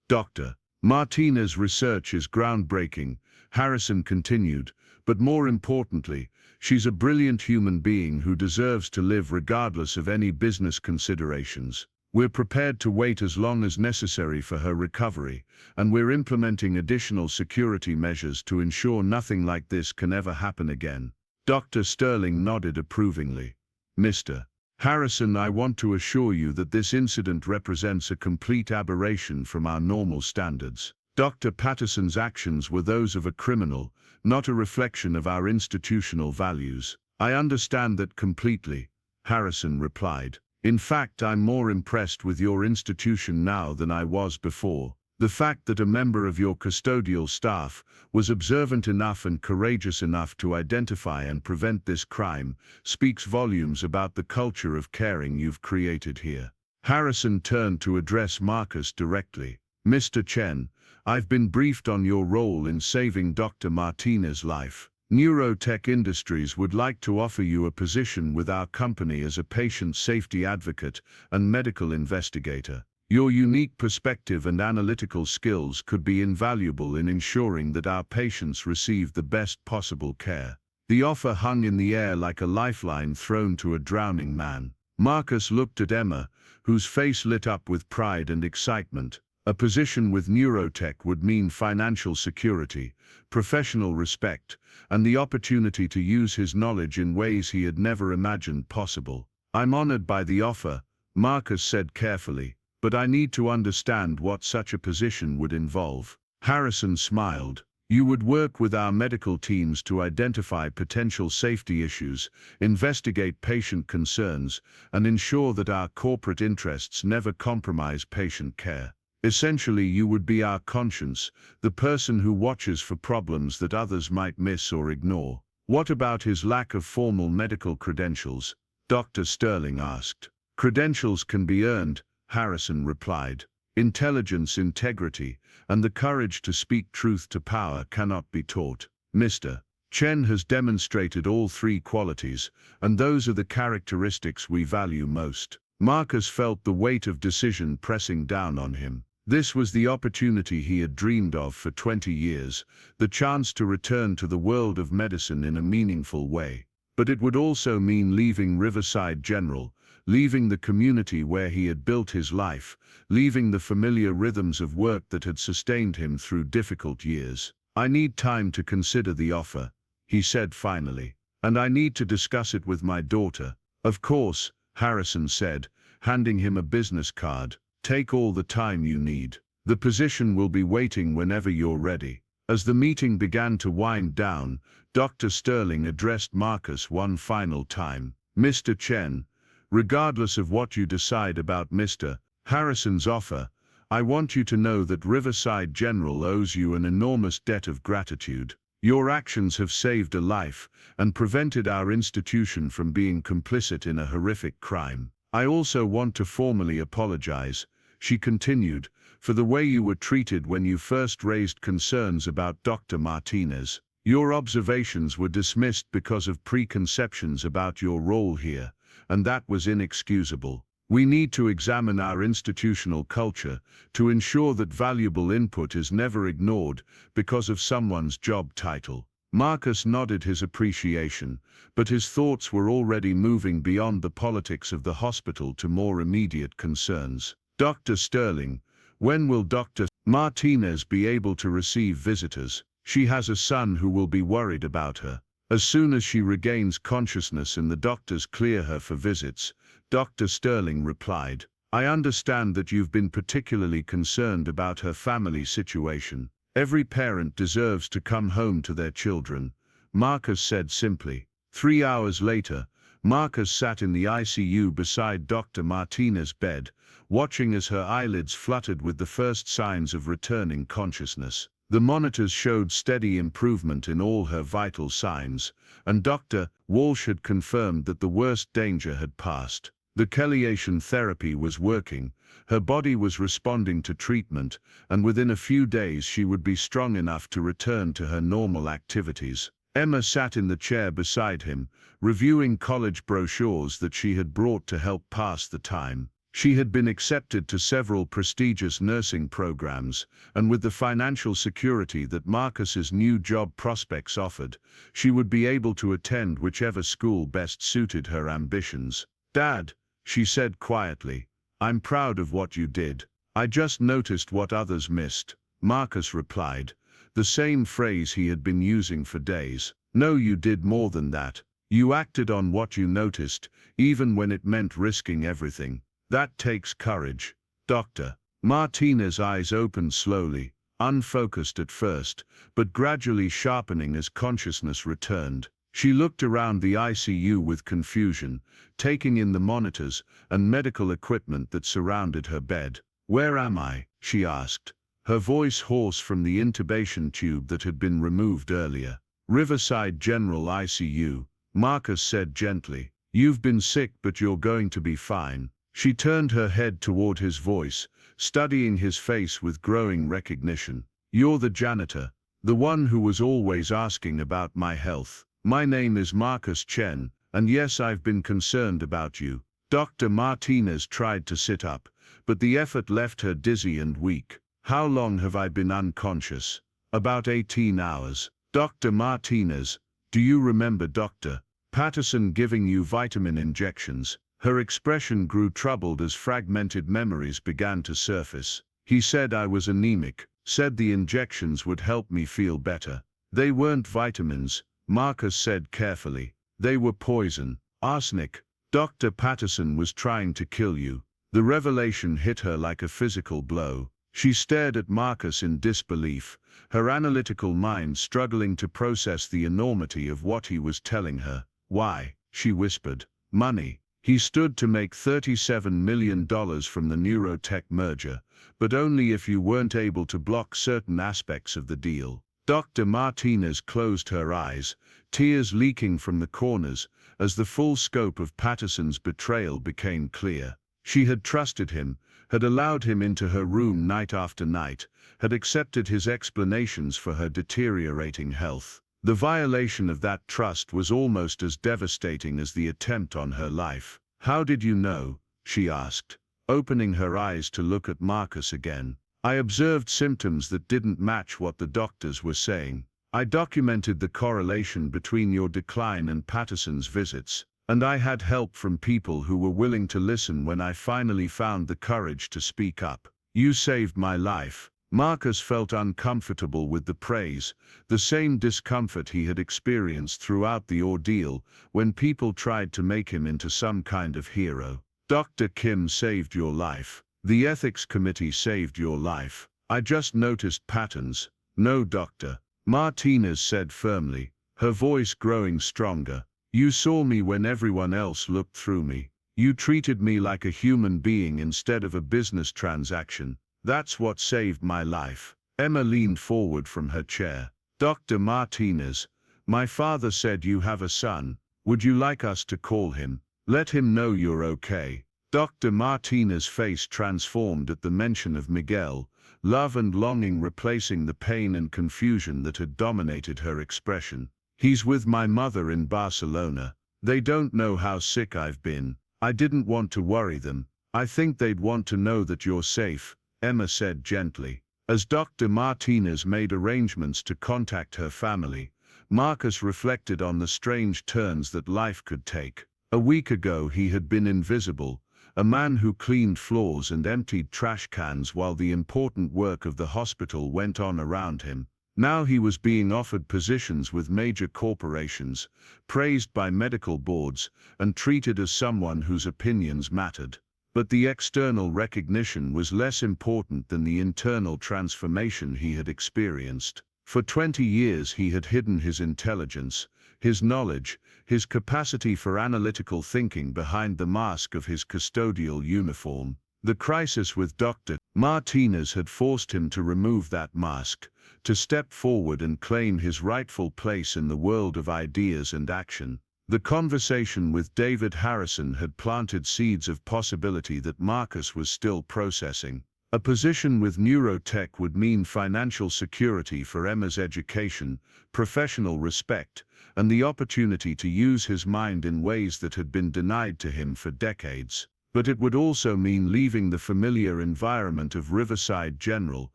"Dr. Martinez's research is groundbreaking," Harrison continued, "but more importantly, she's a brilliant human being who deserves to live regardless of any business considerations. We're prepared to wait as long as necessary for her recovery, and we're implementing additional security measures to ensure nothing like this can ever happen again." Dr. Sterling nodded approvingly. "Mr. Harrison, I want to assure you that this incident represents a complete aberration from our normal standards. Dr. Patterson's actions were those of a criminal, not a reflection of our institutional values." "I understand that completely," Harrison replied. "In fact, I'm more impressed with your institution now than I was before. The fact that a member of your custodial staff was observant enough and courageous enough to identify and prevent this crime speaks volumes about the culture of caring you've created here." Harrison turned to address Marcus directly. "Mr. Chen, I've been briefed on your role in saving Dr. Martinez's life. Neurotech Industries would like to offer you a position with our company as a patient safety advocate and medical investigator. Your unique perspective and analytical skills could be invaluable in ensuring that our patients receive the best possible care." The offer hung in the air like a lifeline thrown to a drowning man. Marcus looked at Emma, whose face lit up with pride and excitement. A position with Neurotech would mean financial security, professional respect, and the opportunity to use his knowledge in ways he had never imagined possible. "I'm honored by the offer," Marcus said carefully, "but I need to understand what such a position would involve." Harrison smiled. "You would work with our medical teams to identify potential safety issues, investigate patient concerns, and ensure that our corporate interests never compromise patient care. Essentially, you would be our conscience, the person who watches for problems that others might miss or ignore." "What about his lack of formal medical credentials?" Dr. Sterling asked. "Credentials can be earned," Harrison replied. "Intelligence, integrity, and the courage to speak truth to power cannot be taught. Mr. Chen has demonstrated all three qualities, and those are the characteristics we value most." Marcus felt the weight of decision pressing down on him. This was the opportunity he had dreamed of for 20 years, the chance to return to the world of medicine in a meaningful way. But it would also mean leaving Riverside General, leaving the community where he had built his life, leaving the familiar rhythms of work that had sustained him through difficult years. "I need time to consider the offer," he said finally, "and I need to discuss it with my daughter." "Of course," Harrison said, handing him a business card. "Take all the time you need. The position will be waiting whenever you're ready." As the meeting began to wind down, Dr. Sterling addressed Marcus one final time. Mr. Chen, regardless of what you decide about Mr. Harrison's offer, I want you to know that Riverside General owes you an enormous debt of gratitude. Your actions have saved a life and prevented our institution from being complicit in a horrific crime. I also want to formally apologize, she continued, for the way you were treated when you first raised concerns about Dr. Martinez. Your observations were dismissed because of preconceptions about your role here, and that was inexcusable. We need to examine our institutional culture to ensure that valuable input is never ignored because of someone's job title. Marcus nodded his appreciation, but his thoughts were already moving beyond the politics of the hospital to more immediate concerns. Dr. Sterling, when will Dr. Martinez be able to receive visitors? She has a son who will be worried about her. As soon as she regains consciousness and the doctors clear her for visits, Dr. Sterling replied. I understand that you've been particularly concerned about her family situation. Every parent deserves to come home to their children, Marcus said simply. 3 hours later, Marcus sat in the ICU beside Dr. Martinez's bed, watching as her eyelids fluttered with the first signs of returning consciousness. The monitors showed steady improvement in all her vital signs, and Dr. Walsh had confirmed that the worst danger had passed. The cheliation therapy was working, her body was responding to treatment, and within a few days she would be strong enough to return to her normal activities. Emma sat in the chair beside him, reviewing college brochures that she had brought to help pass the time. She had been accepted to several prestigious nursing programs, and with the financial security that Marcus's new job prospects offered, she would be able to attend whichever school best suited her ambitions. Dad, she said quietly, I'm proud of what you did. I just noticed what others missed, Marcus replied, the same phrase he had been using for days. No, you did more than that. You acted on what you noticed, even when it meant risking everything. That takes courage. Dr. Martinez's eyes opened slowly, unfocused at first, but gradually sharpening as consciousness returned. She looked around the ICU with confusion, taking in the monitors and medical equipment that surrounded her bed. Where am I? She asked, her voice hoarse from the intubation tube that had been removed earlier. Riverside General ICU, Marcus said gently. You've been sick, but you're going to be fine. She turned her head toward his voice, studying his face with growing recognition. You're the janitor, the one who was always asking about my health. My name is Marcus Chen, and yes, I've been concerned about you. Dr. Martinez tried to sit up, but the effort left her dizzy and weak. How long have I been unconscious? About 18 hours. Dr. Martinez, do you remember Dr. Patterson giving you vitamin injections? Her expression grew troubled as fragmented memories began to surface. He said I was anemic, said the injections would help me feel better. They weren't vitamins, Marcus said carefully. They were poison, arsenic. Dr. Patterson was trying to kill you. The revelation hit her like a physical blow. She stared at Marcus in disbelief, her analytical mind struggling to process the enormity of what he was telling her. Why? She whispered. Money. He stood to make $37 million from the Neurotech merger, but only if you weren't able to block certain aspects of the deal. Dr. Martinez closed her eyes, tears leaking from the corners, as the full scope of Patterson's betrayal became clear. She had trusted him, had allowed him into her room night after night, had accepted his explanations for her deteriorating health. The violation of that trust was almost as devastating as the attempt on her life. How did you know? She asked, opening her eyes to look at Marcus again. I observed symptoms that didn't match what the doctors were saying. I documented the correlation between your decline and Patterson's visits, and I had help from people who were willing to listen when I finally found the courage to speak up. You saved my life. Marcus felt uncomfortable with the praise, the same discomfort he had experienced throughout the ordeal when people tried to make him into some kind of hero. Dr. Kim saved your life. The ethics committee saved your life. I just noticed patterns, No, doctor, Martinez said firmly, her voice growing stronger. You saw me when everyone else looked through me. You treated me like a human being instead of a business transaction. That's what saved my life. Emma leaned forward from her chair. Dr. Martinez, my father said you have a son. Would you like us to call him? Let him know you're okay. Dr. Martinez's face transformed at the mention of Miguel, love and longing replacing the pain and confusion that had dominated her expression. He's with my mother in Barcelona. They don't know how sick I've been. I didn't want to worry them. I think they'd want to know that you're safe, Emma said gently. As Dr. Martinez made arrangements to contact her family, Marcus reflected on the strange turns that life could take. A week ago he had been invisible, a man who cleaned floors and emptied trash cans while the important work of the hospital went on around him. Now he was being offered positions with major corporations, praised by medical boards, and treated as someone whose opinions mattered. But the external recognition was less important than the internal transformation he had experienced. For 20 years he had hidden his intelligence, his knowledge, his capacity for analytical thinking behind the mask of his custodial uniform. The crisis with Dr. Martinez had forced him to remove that mask, to step forward and claim his rightful place in the world of ideas and action. The conversation with David Harrison had planted seeds of possibility that Marcus was still processing. A position with Neurotech would mean financial security for Emma's education, professional respect, and the opportunity to use his mind in ways that had been denied to him for decades. But it would also mean leaving the familiar environment of Riverside General,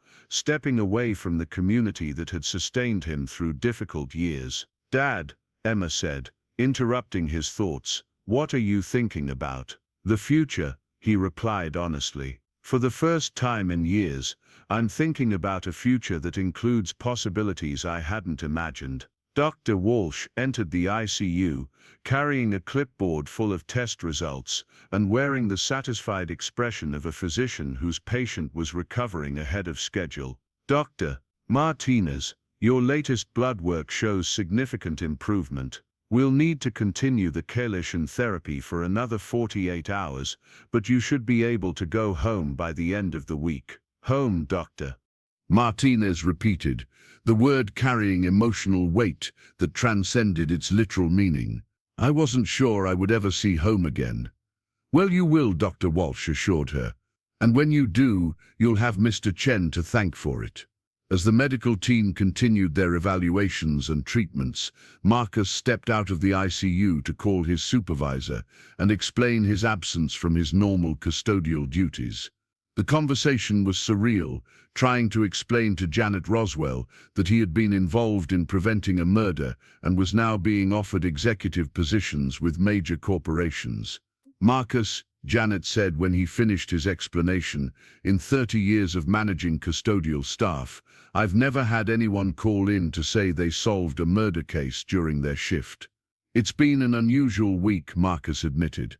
stepping away from the community that had sustained him through difficult years. Dad, Emma said, interrupting his thoughts, what are you thinking about? The future, he replied honestly. For the first time in years, I'm thinking about a future that includes possibilities I hadn't imagined. Dr. Walsh entered the ICU, carrying a clipboard full of test results, and wearing the satisfied expression of a physician whose patient was recovering ahead of schedule. Dr. Martinez, your latest blood work shows significant improvement. We'll need to continue the chelation therapy for another 48 hours, but you should be able to go home by the end of the week. Home, doctor. Martinez repeated, the word carrying emotional weight that transcended its literal meaning. I wasn't sure I would ever see home again. Well, you will, Dr. Walsh assured her. And when you do, you'll have Mr. Chen to thank for it. As the medical team continued their evaluations and treatments, Marcus stepped out of the ICU to call his supervisor and explain his absence from his normal custodial duties. The conversation was surreal, trying to explain to Janet Roswell that he had been involved in preventing a murder and was now being offered executive positions with major corporations. Marcus, Janet said when he finished his explanation, in 30 years of managing custodial staff, I've never had anyone call in to say they solved a murder case during their shift. It's been an unusual week, Marcus admitted.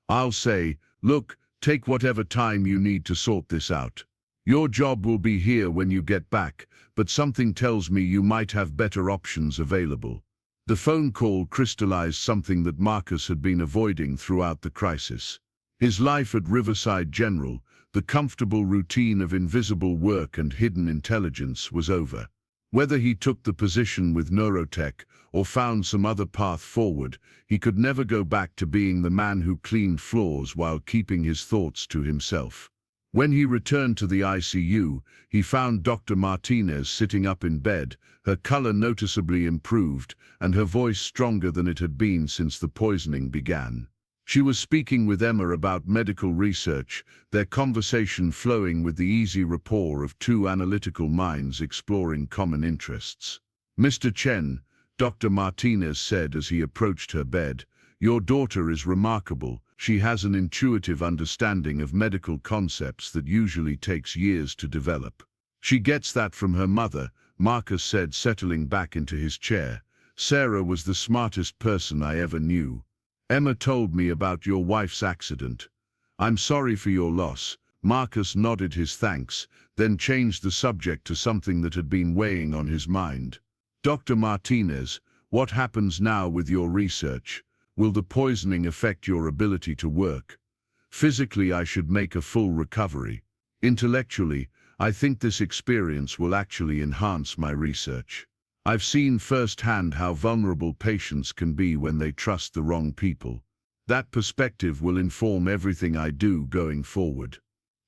I'll say, look, take whatever time you need to sort this out. Your job will be here when you get back, but something tells me you might have better options available. The phone call crystallized something that Marcus had been avoiding throughout the crisis. His life at Riverside General, the comfortable routine of invisible work and hidden intelligence, was over. Whether he took the position with Neurotech or found some other path forward, he could never go back to being the man who cleaned floors while keeping his thoughts to himself. When he returned to the ICU, he found Dr. Martinez sitting up in bed, her color noticeably improved and her voice stronger than it had been since the poisoning began. She was speaking with Emma about medical research, their conversation flowing with the easy rapport of two analytical minds exploring common interests. Mr. Chen, Dr. Martinez said as he approached her bed, your daughter is remarkable. She has an intuitive understanding of medical concepts that usually takes years to develop. She gets that from her mother, Marcus said, settling back into his chair. Sarah was the smartest person I ever knew. Emma told me about your wife's accident. I'm sorry for your loss, Marcus nodded his thanks, then changed the subject to something that had been weighing on his mind. Dr. Martinez, what happens now with your research? Will the poisoning affect your ability to work? Physically, I should make a full recovery. Intellectually, I think this experience will actually enhance my research. I've seen firsthand how vulnerable patients can be when they trust the wrong people. That perspective will inform everything I do going forward.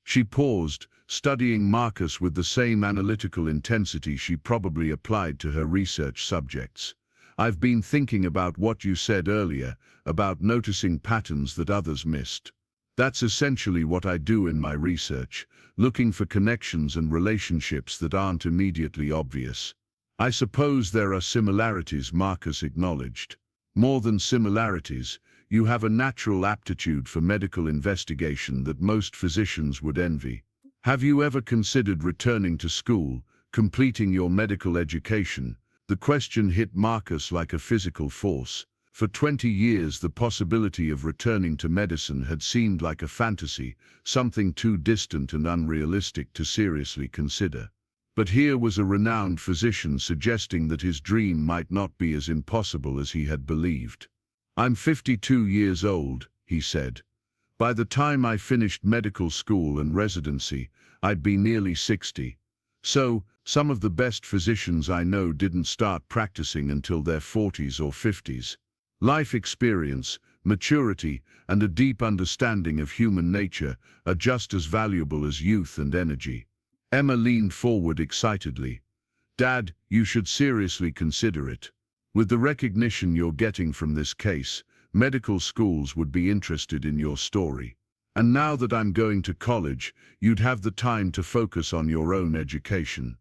She paused, studying Marcus with the same analytical intensity she probably applied to her research subjects. I've been thinking about what you said earlier, about noticing patterns that others missed. That's essentially what I do in my research, looking for connections and relationships that aren't immediately obvious. I suppose there are similarities, Marcus acknowledged. More than similarities, you have a natural aptitude for medical investigation that most physicians would envy. Have you ever considered returning to school, completing your medical education? The question hit Marcus like a physical force. For 20 years, the possibility of returning to medicine had seemed like a fantasy, something too distant and unrealistic to seriously consider. But here was a renowned physician suggesting that his dream might not be as impossible as he had believed. I'm 52 years old, he said. By the time I finished medical school and residency, I'd be nearly 60. So, some of the best physicians I know didn't start practicing until their 40s or 50s. Life experience, maturity, and a deep understanding of human nature are just as valuable as youth and energy. Emma leaned forward excitedly. Dad, you should seriously consider it. With the recognition you're getting from this case, medical schools would be interested in your story. And now that I'm going to college, you'd have the time to focus on your own education.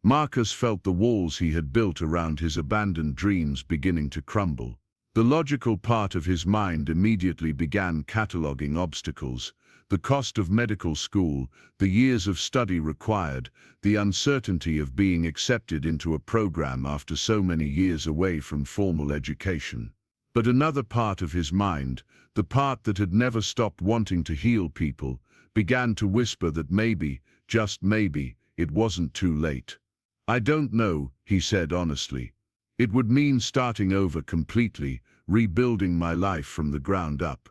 Marcus felt the walls he had built around his abandoned dreams beginning to crumble. The logical part of his mind immediately began cataloging obstacles: the cost of medical school, the years of study required, the uncertainty of being accepted into a program after so many years away from formal education. But another part of his mind, the part that had never stopped wanting to heal people, began to whisper that maybe, just maybe, it wasn't too late. I don't know, he said honestly. It would mean starting over completely, rebuilding my life from the ground up.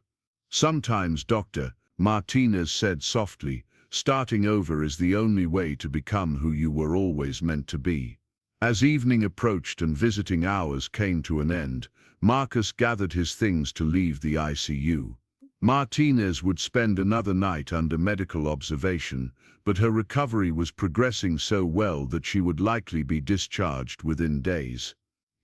Sometimes, Dr. Martinez said softly, starting over is the only way to become who you were always meant to be. As evening approached and visiting hours came to an end, Marcus gathered his things to leave the ICU. Martinez would spend another night under medical observation, but her recovery was progressing so well that she would likely be discharged within days.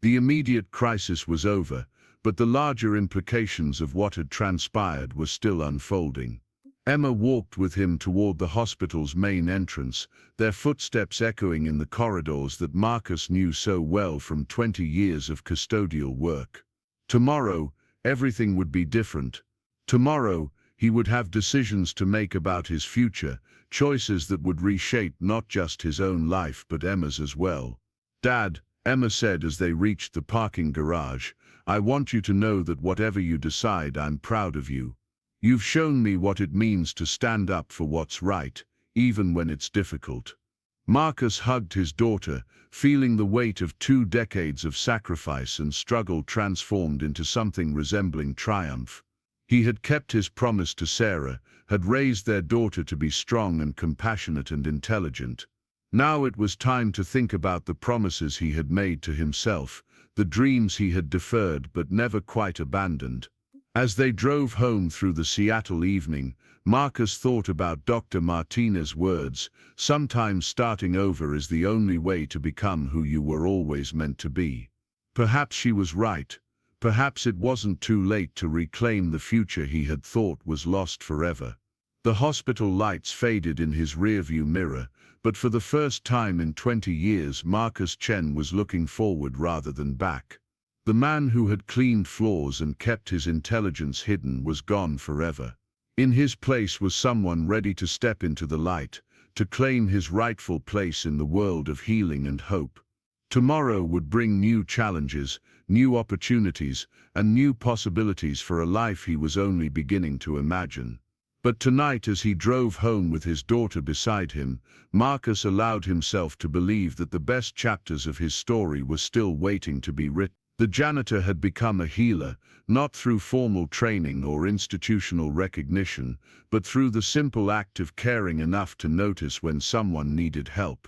The immediate crisis was over, but the larger implications of what had transpired were still unfolding. Emma walked with him toward the hospital's main entrance, their footsteps echoing in the corridors that Marcus knew so well from 20 years of custodial work. Tomorrow, everything would be different. Tomorrow, he would have decisions to make about his future, choices that would reshape not just his own life but Emma's as well. Dad, Emma said as they reached the parking garage, I want you to know that whatever you decide, I'm proud of you. You've shown me what it means to stand up for what's right, even when it's difficult. Marcus hugged his daughter, feeling the weight of 2 decades of sacrifice and struggle transformed into something resembling triumph. He had kept his promise to Sarah, had raised their daughter to be strong and compassionate and intelligent. Now it was time to think about the promises he had made to himself, the dreams he had deferred but never quite abandoned. As they drove home through the Seattle evening, Marcus thought about Dr. Martinez's words, sometimes starting over is the only way to become who you were always meant to be. Perhaps she was right. Perhaps it wasn't too late to reclaim the future he had thought was lost forever. The hospital lights faded in his rearview mirror, but for the first time in 20 years Marcus Chen was looking forward rather than back. The man who had cleaned floors and kept his intelligence hidden was gone forever. In his place was someone ready to step into the light, to claim his rightful place in the world of healing and hope. Tomorrow would bring new challenges, new opportunities, and new possibilities for a life he was only beginning to imagine. But tonight, as he drove home with his daughter beside him, Marcus allowed himself to believe that the best chapters of his story were still waiting to be written. The janitor had become a healer, not through formal training or institutional recognition, but through the simple act of caring enough to notice when someone needed help.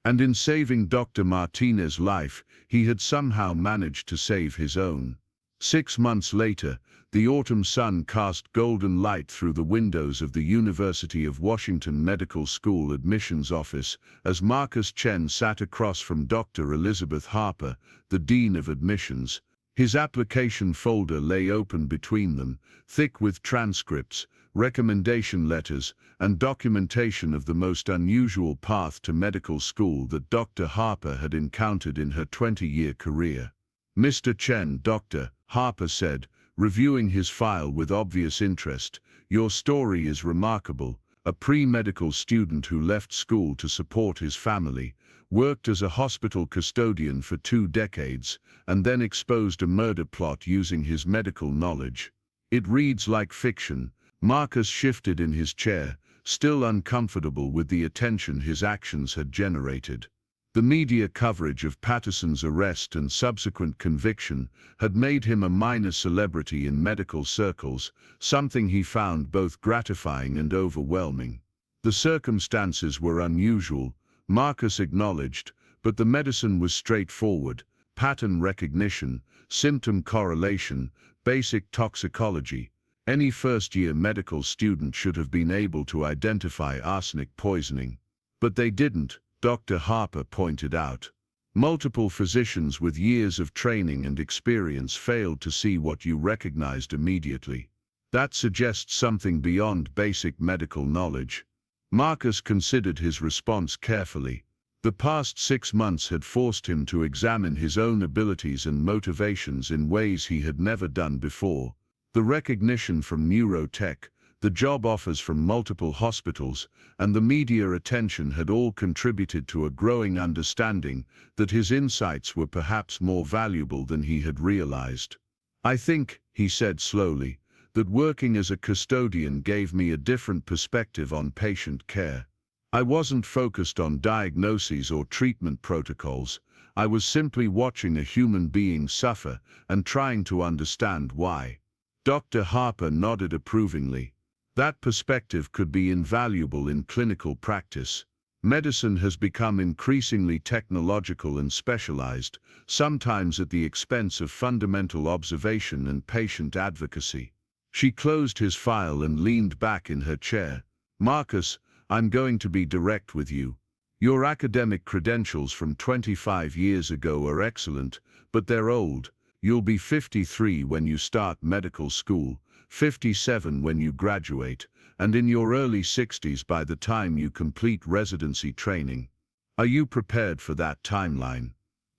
And in saving Dr. Martinez's life, he had somehow managed to save his own. 6 months later, the autumn sun cast golden light through the windows of the University of Washington Medical School admissions office as Marcus Chen sat across from Dr. Elizabeth Harper, the Dean of Admissions. His application folder lay open between them, thick with transcripts, recommendation letters, and documentation of the most unusual path to medical school that Dr. Harper had encountered in her 20-year career. "Mr. Chen," Dr. Harper said, reviewing his file with obvious interest, "your story is remarkable. A pre-medical student who left school to support his family, worked as a hospital custodian for 2 decades, and then exposed a murder plot using his medical knowledge. It reads like fiction." Marcus shifted in his chair, still uncomfortable with the attention his actions had generated. The media coverage of Patterson's arrest and subsequent conviction had made him a minor celebrity in medical circles, something he found both gratifying and overwhelming. The circumstances were unusual, Marcus acknowledged, but the medicine was straightforward: pattern recognition, symptom correlation, basic toxicology. Any first-year medical student should have been able to identify arsenic poisoning. But they didn't, Dr. Harper pointed out. Multiple physicians with years of training and experience failed to see what you recognized immediately. That suggests something beyond basic medical knowledge. Marcus considered his response carefully. The past 6 months had forced him to examine his own abilities and motivations in ways he had never done before. The recognition from Neurotech, the job offers from multiple hospitals, and the media attention had all contributed to a growing understanding that his insights were perhaps more valuable than he had realized. "I think," he said slowly, "that working as a custodian gave me a different perspective on patient care. I wasn't focused on diagnoses or treatment protocols. I was simply watching a human being suffer and trying to understand why." Dr. Harper nodded approvingly. "That perspective could be invaluable in clinical practice. Medicine has become increasingly technological and specialized, sometimes at the expense of fundamental observation and patient advocacy." She closed his file and leaned back in her chair. "Marcus, I'm going to be direct with you. Your academic credentials from 25 years ago are excellent, but they're old. You'll be 53 when you start medical school, 57 when you graduate, and in your early 60s by the time you complete residency training. Are you prepared for that timeline?"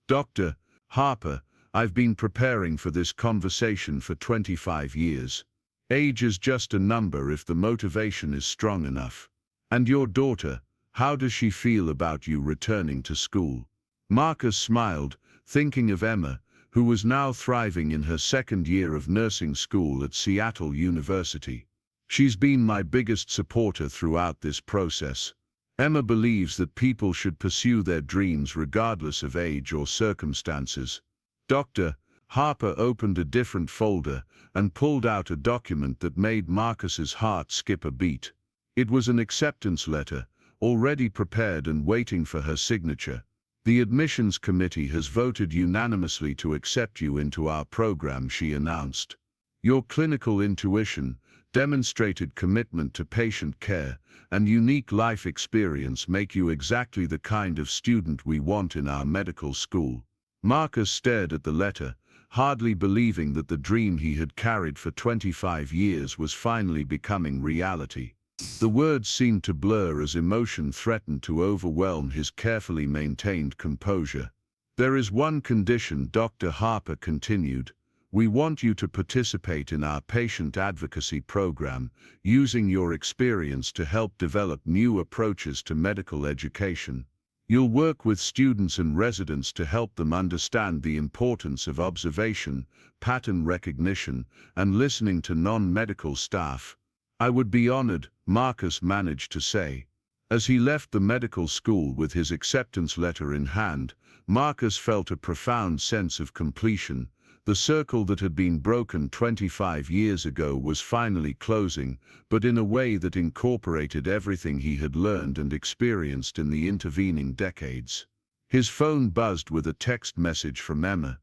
"Dr. Harper, I've been preparing for this conversation for 25 years. Age is just a number if the motivation is strong enough. And your daughter, how does she feel about you returning to school?" Marcus smiled, thinking of Emma, who was now thriving in her 2nd year of nursing school at Seattle University. "She's been my biggest supporter throughout this process. Emma believes that people should pursue their dreams regardless of age or circumstances." Dr. Harper opened a different folder and pulled out a document that made Marcus's heart skip a beat. It was an acceptance letter, already prepared and waiting for her signature. "The admissions committee has voted unanimously to accept you into our program," she announced. "Your clinical intuition, demonstrated commitment to patient care, and unique life experience make you exactly the kind of student we want in our medical school." Marcus stared at the letter, hardly believing that the dream he had carried for 25 years was finally becoming reality. The words seemed to blur as emotion threatened to overwhelm his carefully maintained composure. "There is one condition," Dr. Harper continued. "We want you to participate in our patient advocacy program, using your experience to help develop new approaches to medical education. You'll work with students and residents to help them understand the importance of observation, pattern recognition, and listening to non-medical staff. "I would be honored," Marcus managed to say. As he left the medical school with his acceptance letter in hand, Marcus felt a profound sense of completion. The circle that had been broken 25 years ago was finally closing, but in a way that incorporated everything he had learned and experienced in the intervening decades. His phone buzzed with a text message from Emma.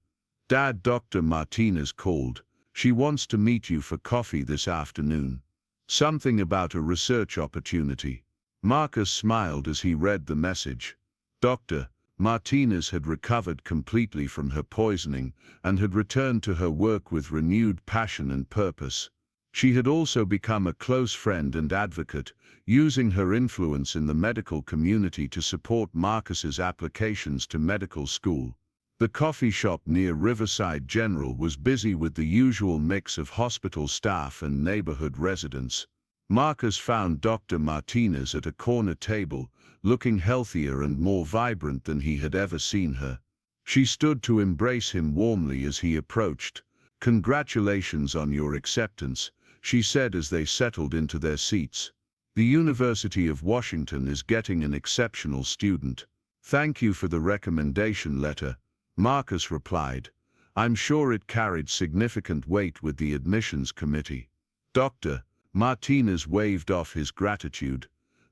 "Dad, Dr. Martinez called. She wants to meet you for coffee this afternoon. Something about a research opportunity." Marcus smiled as he read the message. Dr. Martinez had recovered completely from her poisoning and had returned to her work with renewed passion and purpose. She had also become a close friend and advocate, using her influence in the medical community to support Marcus's applications to medical school. The coffee shop near Riverside General was busy with the usual mix of hospital staff and neighborhood residents. Marcus found Dr. Martinez at a corner table, looking healthier and more vibrant than he had ever seen her. She stood to embrace him warmly as he approached. "Congratulations on your acceptance," she said as they settled into their seats. "The University of Washington is getting an exceptional student." "Thank you for the recommendation letter," Marcus replied. "I'm sure it carried significant weight with the admissions committee." Dr. Martinez waved off his gratitude.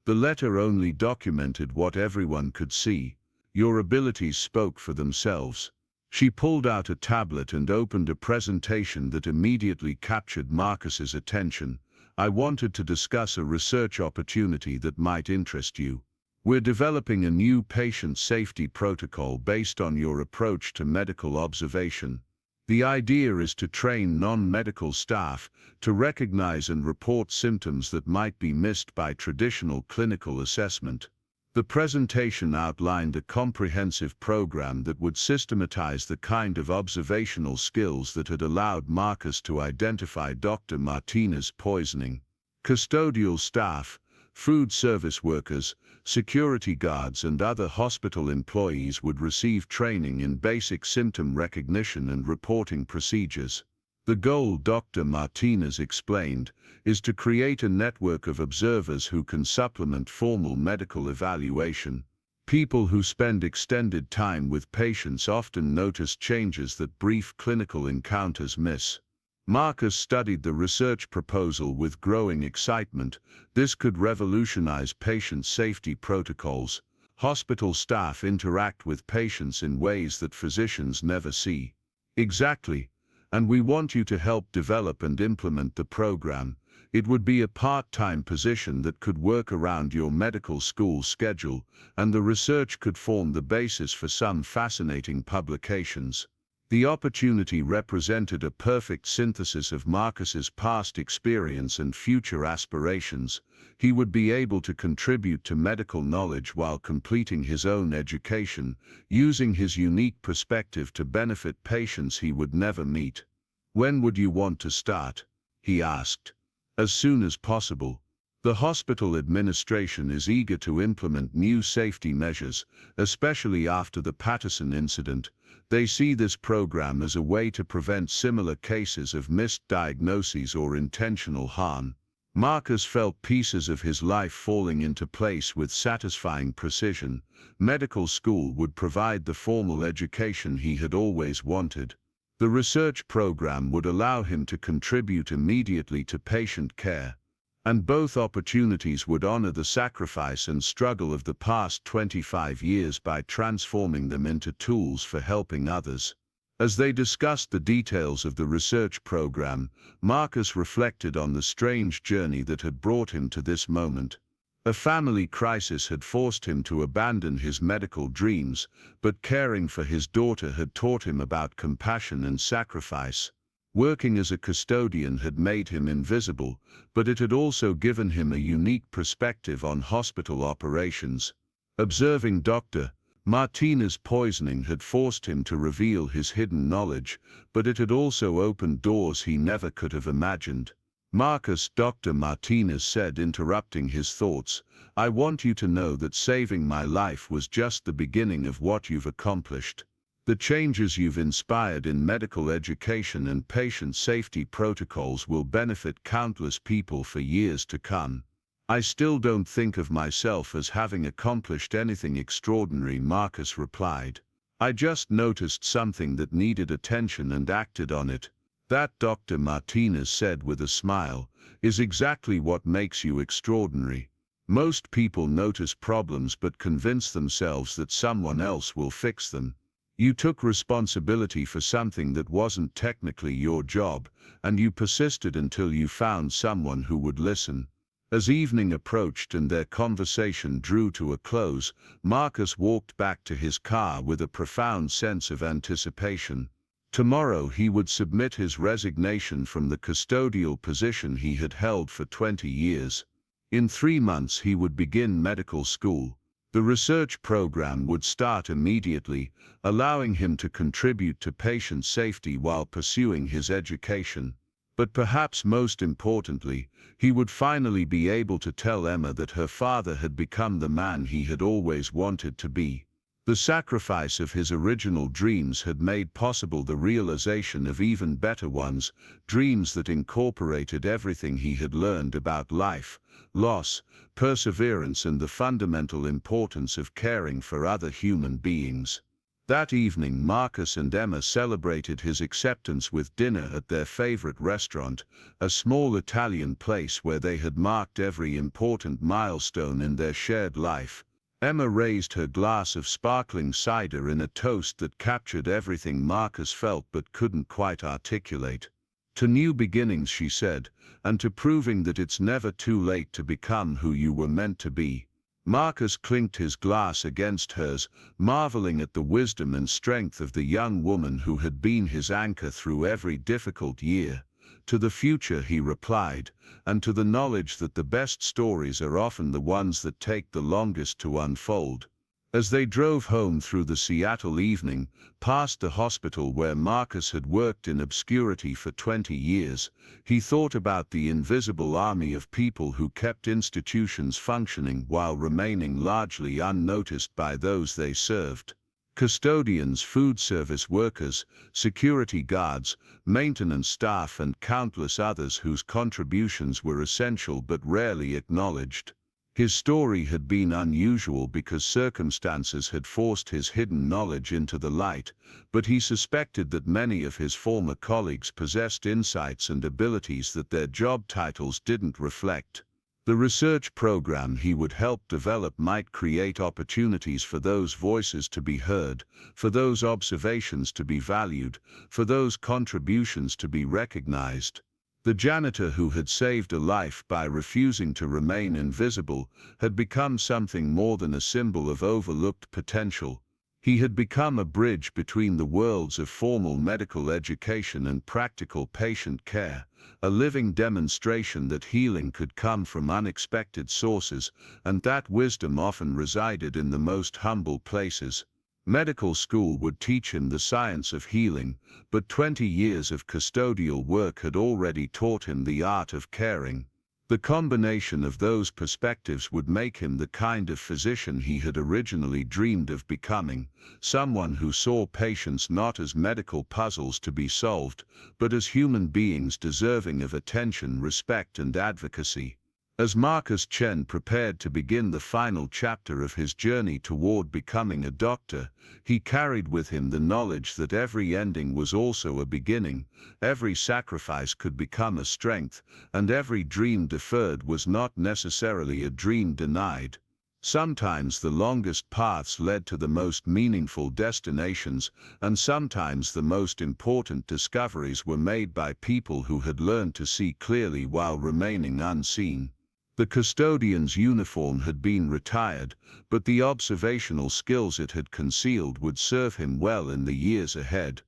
"The letter only documented what everyone could see. Your abilities spoke for themselves." She pulled out a tablet and opened a presentation that immediately captured Marcus's attention. "I wanted to discuss a research opportunity that might interest you. We're developing a new patient safety protocol based on your approach to medical observation. The idea is to train non-medical staff to recognize and report symptoms that might be missed by traditional clinical assessment." The presentation outlined a comprehensive program that would systematize the kind of observational skills that had allowed Marcus to identify Dr. Martinez's poisoning. Custodial staff, food service workers, security guards and other hospital employees would receive training in basic symptom recognition and reporting procedures. The goal, Dr. Martinez explained, is to create a network of observers who can supplement formal medical evaluation. People who spend extended time with patients often notice changes that brief clinical encounters miss. Marcus studied the research proposal with growing excitement. This could revolutionize patient safety protocols. Hospital staff interact with patients in ways that physicians never see. "Exactly. And we want you to help develop and implement the program. It would be a part-time position that could work around your medical school schedule, and the research could form the basis for some fascinating publications." The opportunity represented a perfect synthesis of Marcus's past experience and future aspirations. He would be able to contribute to medical knowledge while completing his own education, using his unique perspective to benefit patients he would never meet. "When would you want to start?" he asked. "As soon as possible. The hospital administration is eager to implement new safety measures, especially after the Patterson incident. They see this program as a way to prevent similar cases of missed diagnoses or intentional harm." Marcus felt pieces of his life falling into place with satisfying precision. Medical school would provide the formal education he had always wanted. The research program would allow him to contribute immediately to patient care. And both opportunities would honor the sacrifice and struggle of the past 25 years by transforming them into tools for helping others. As they discussed the details of the research program, Marcus reflected on the strange journey that had brought him to this moment. A family crisis had forced him to abandon his medical dreams, but caring for his daughter had taught him about compassion and sacrifice. Working as a custodian had made him invisible, but it had also given him a unique perspective on hospital operations. Observing Dr. Martinez's poisoning had forced him to reveal his hidden knowledge, but it had also opened doors he never could have imagined. "Marcus," Dr. Martinez said, interrupting his thoughts, "I want you to know that saving my life was just the beginning of what you've accomplished. The changes you've inspired in medical education and patient safety protocols will benefit countless people for years to come. I still don't think of myself as having accomplished anything extraordinary, Marcus replied. I just noticed something that needed attention and acted on it. That, Dr. Martinez said with a smile, is exactly what makes you extraordinary. Most people notice problems but convince themselves that someone else will fix them. You took responsibility for something that wasn't technically your job, and you persisted until you found someone who would listen. As evening approached and their conversation drew to a close, Marcus walked back to his car with a profound sense of anticipation. Tomorrow he would submit his resignation from the custodial position he had held for 20 years. In 3 months he would begin medical school. The research program would start immediately, allowing him to contribute to patient safety while pursuing his education. But perhaps most importantly, he would finally be able to tell Emma that her father had become the man he had always wanted to be. The sacrifice of his original dreams had made possible the realization of even better ones, dreams that incorporated everything he had learned about life, loss, perseverance, and the fundamental importance of caring for other human beings. That evening, Marcus and Emma celebrated his acceptance with dinner at their favorite restaurant, a small Italian place where they had marked every important milestone in their shared life. Emma raised her glass of sparkling cider in a toast that captured everything Marcus felt but couldn't quite articulate. To new beginnings, she said, and to proving that it's never too late to become who you were meant to be. Marcus clinked his glass against hers, marveling at the wisdom and strength of the young woman who had been his anchor through every difficult year. To the future, he replied, and to the knowledge that the best stories are often the ones that take the longest to unfold. As they drove home through the Seattle evening, past the hospital where Marcus had worked in obscurity for 20 years, he thought about the invisible army of people who kept institutions functioning while remaining largely unnoticed by those they served. Custodians, food service workers, security guards, maintenance staff, and countless others whose contributions were essential but rarely acknowledged. His story had been unusual because circumstances had forced his hidden knowledge into the light, but he suspected that many of his former colleagues possessed insights and abilities that their job titles didn't reflect. The research program he would help develop might create opportunities for those voices to be heard, for those observations to be valued, for those contributions to be recognized. The janitor who had saved a life by refusing to remain invisible had become something more than a symbol of overlooked potential. He had become a bridge between the worlds of formal medical education and practical patient care, a living demonstration that healing could come from unexpected sources, and that wisdom often resided in the most humble places. Medical school would teach him the science of healing, but 20 years of custodial work had already taught him the art of caring. The combination of those perspectives would make him the kind of physician he had originally dreamed of becoming, someone who saw patients not as medical puzzles to be solved, but as human beings deserving of attention, respect, and advocacy. As Marcus Chen prepared to begin the final chapter of his journey toward becoming a doctor, he carried with him the knowledge that every ending was also a beginning, every sacrifice could become a strength, and every dream deferred was not necessarily a dream denied. Sometimes the longest paths led to the most meaningful destinations, and sometimes the most important discoveries were made by people who had learned to see clearly while remaining unseen. The custodian's uniform had been retired, but the observational skills it had concealed would serve him well in the years ahead.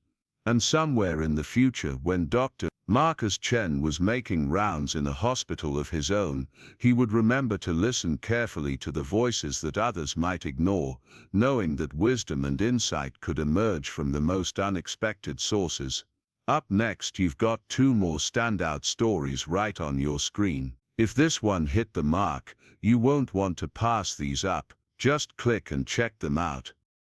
And somewhere in the future, when Dr. Marcus Chen was making rounds in a hospital of his own, he would remember to listen carefully to the voices that others might ignore, knowing that wisdom and insight could emerge from the most unexpected sources. Up next, you've got 2 more standout stories right on your screen. If this one hit the mark, you won't want to pass these up. Just click and check them out.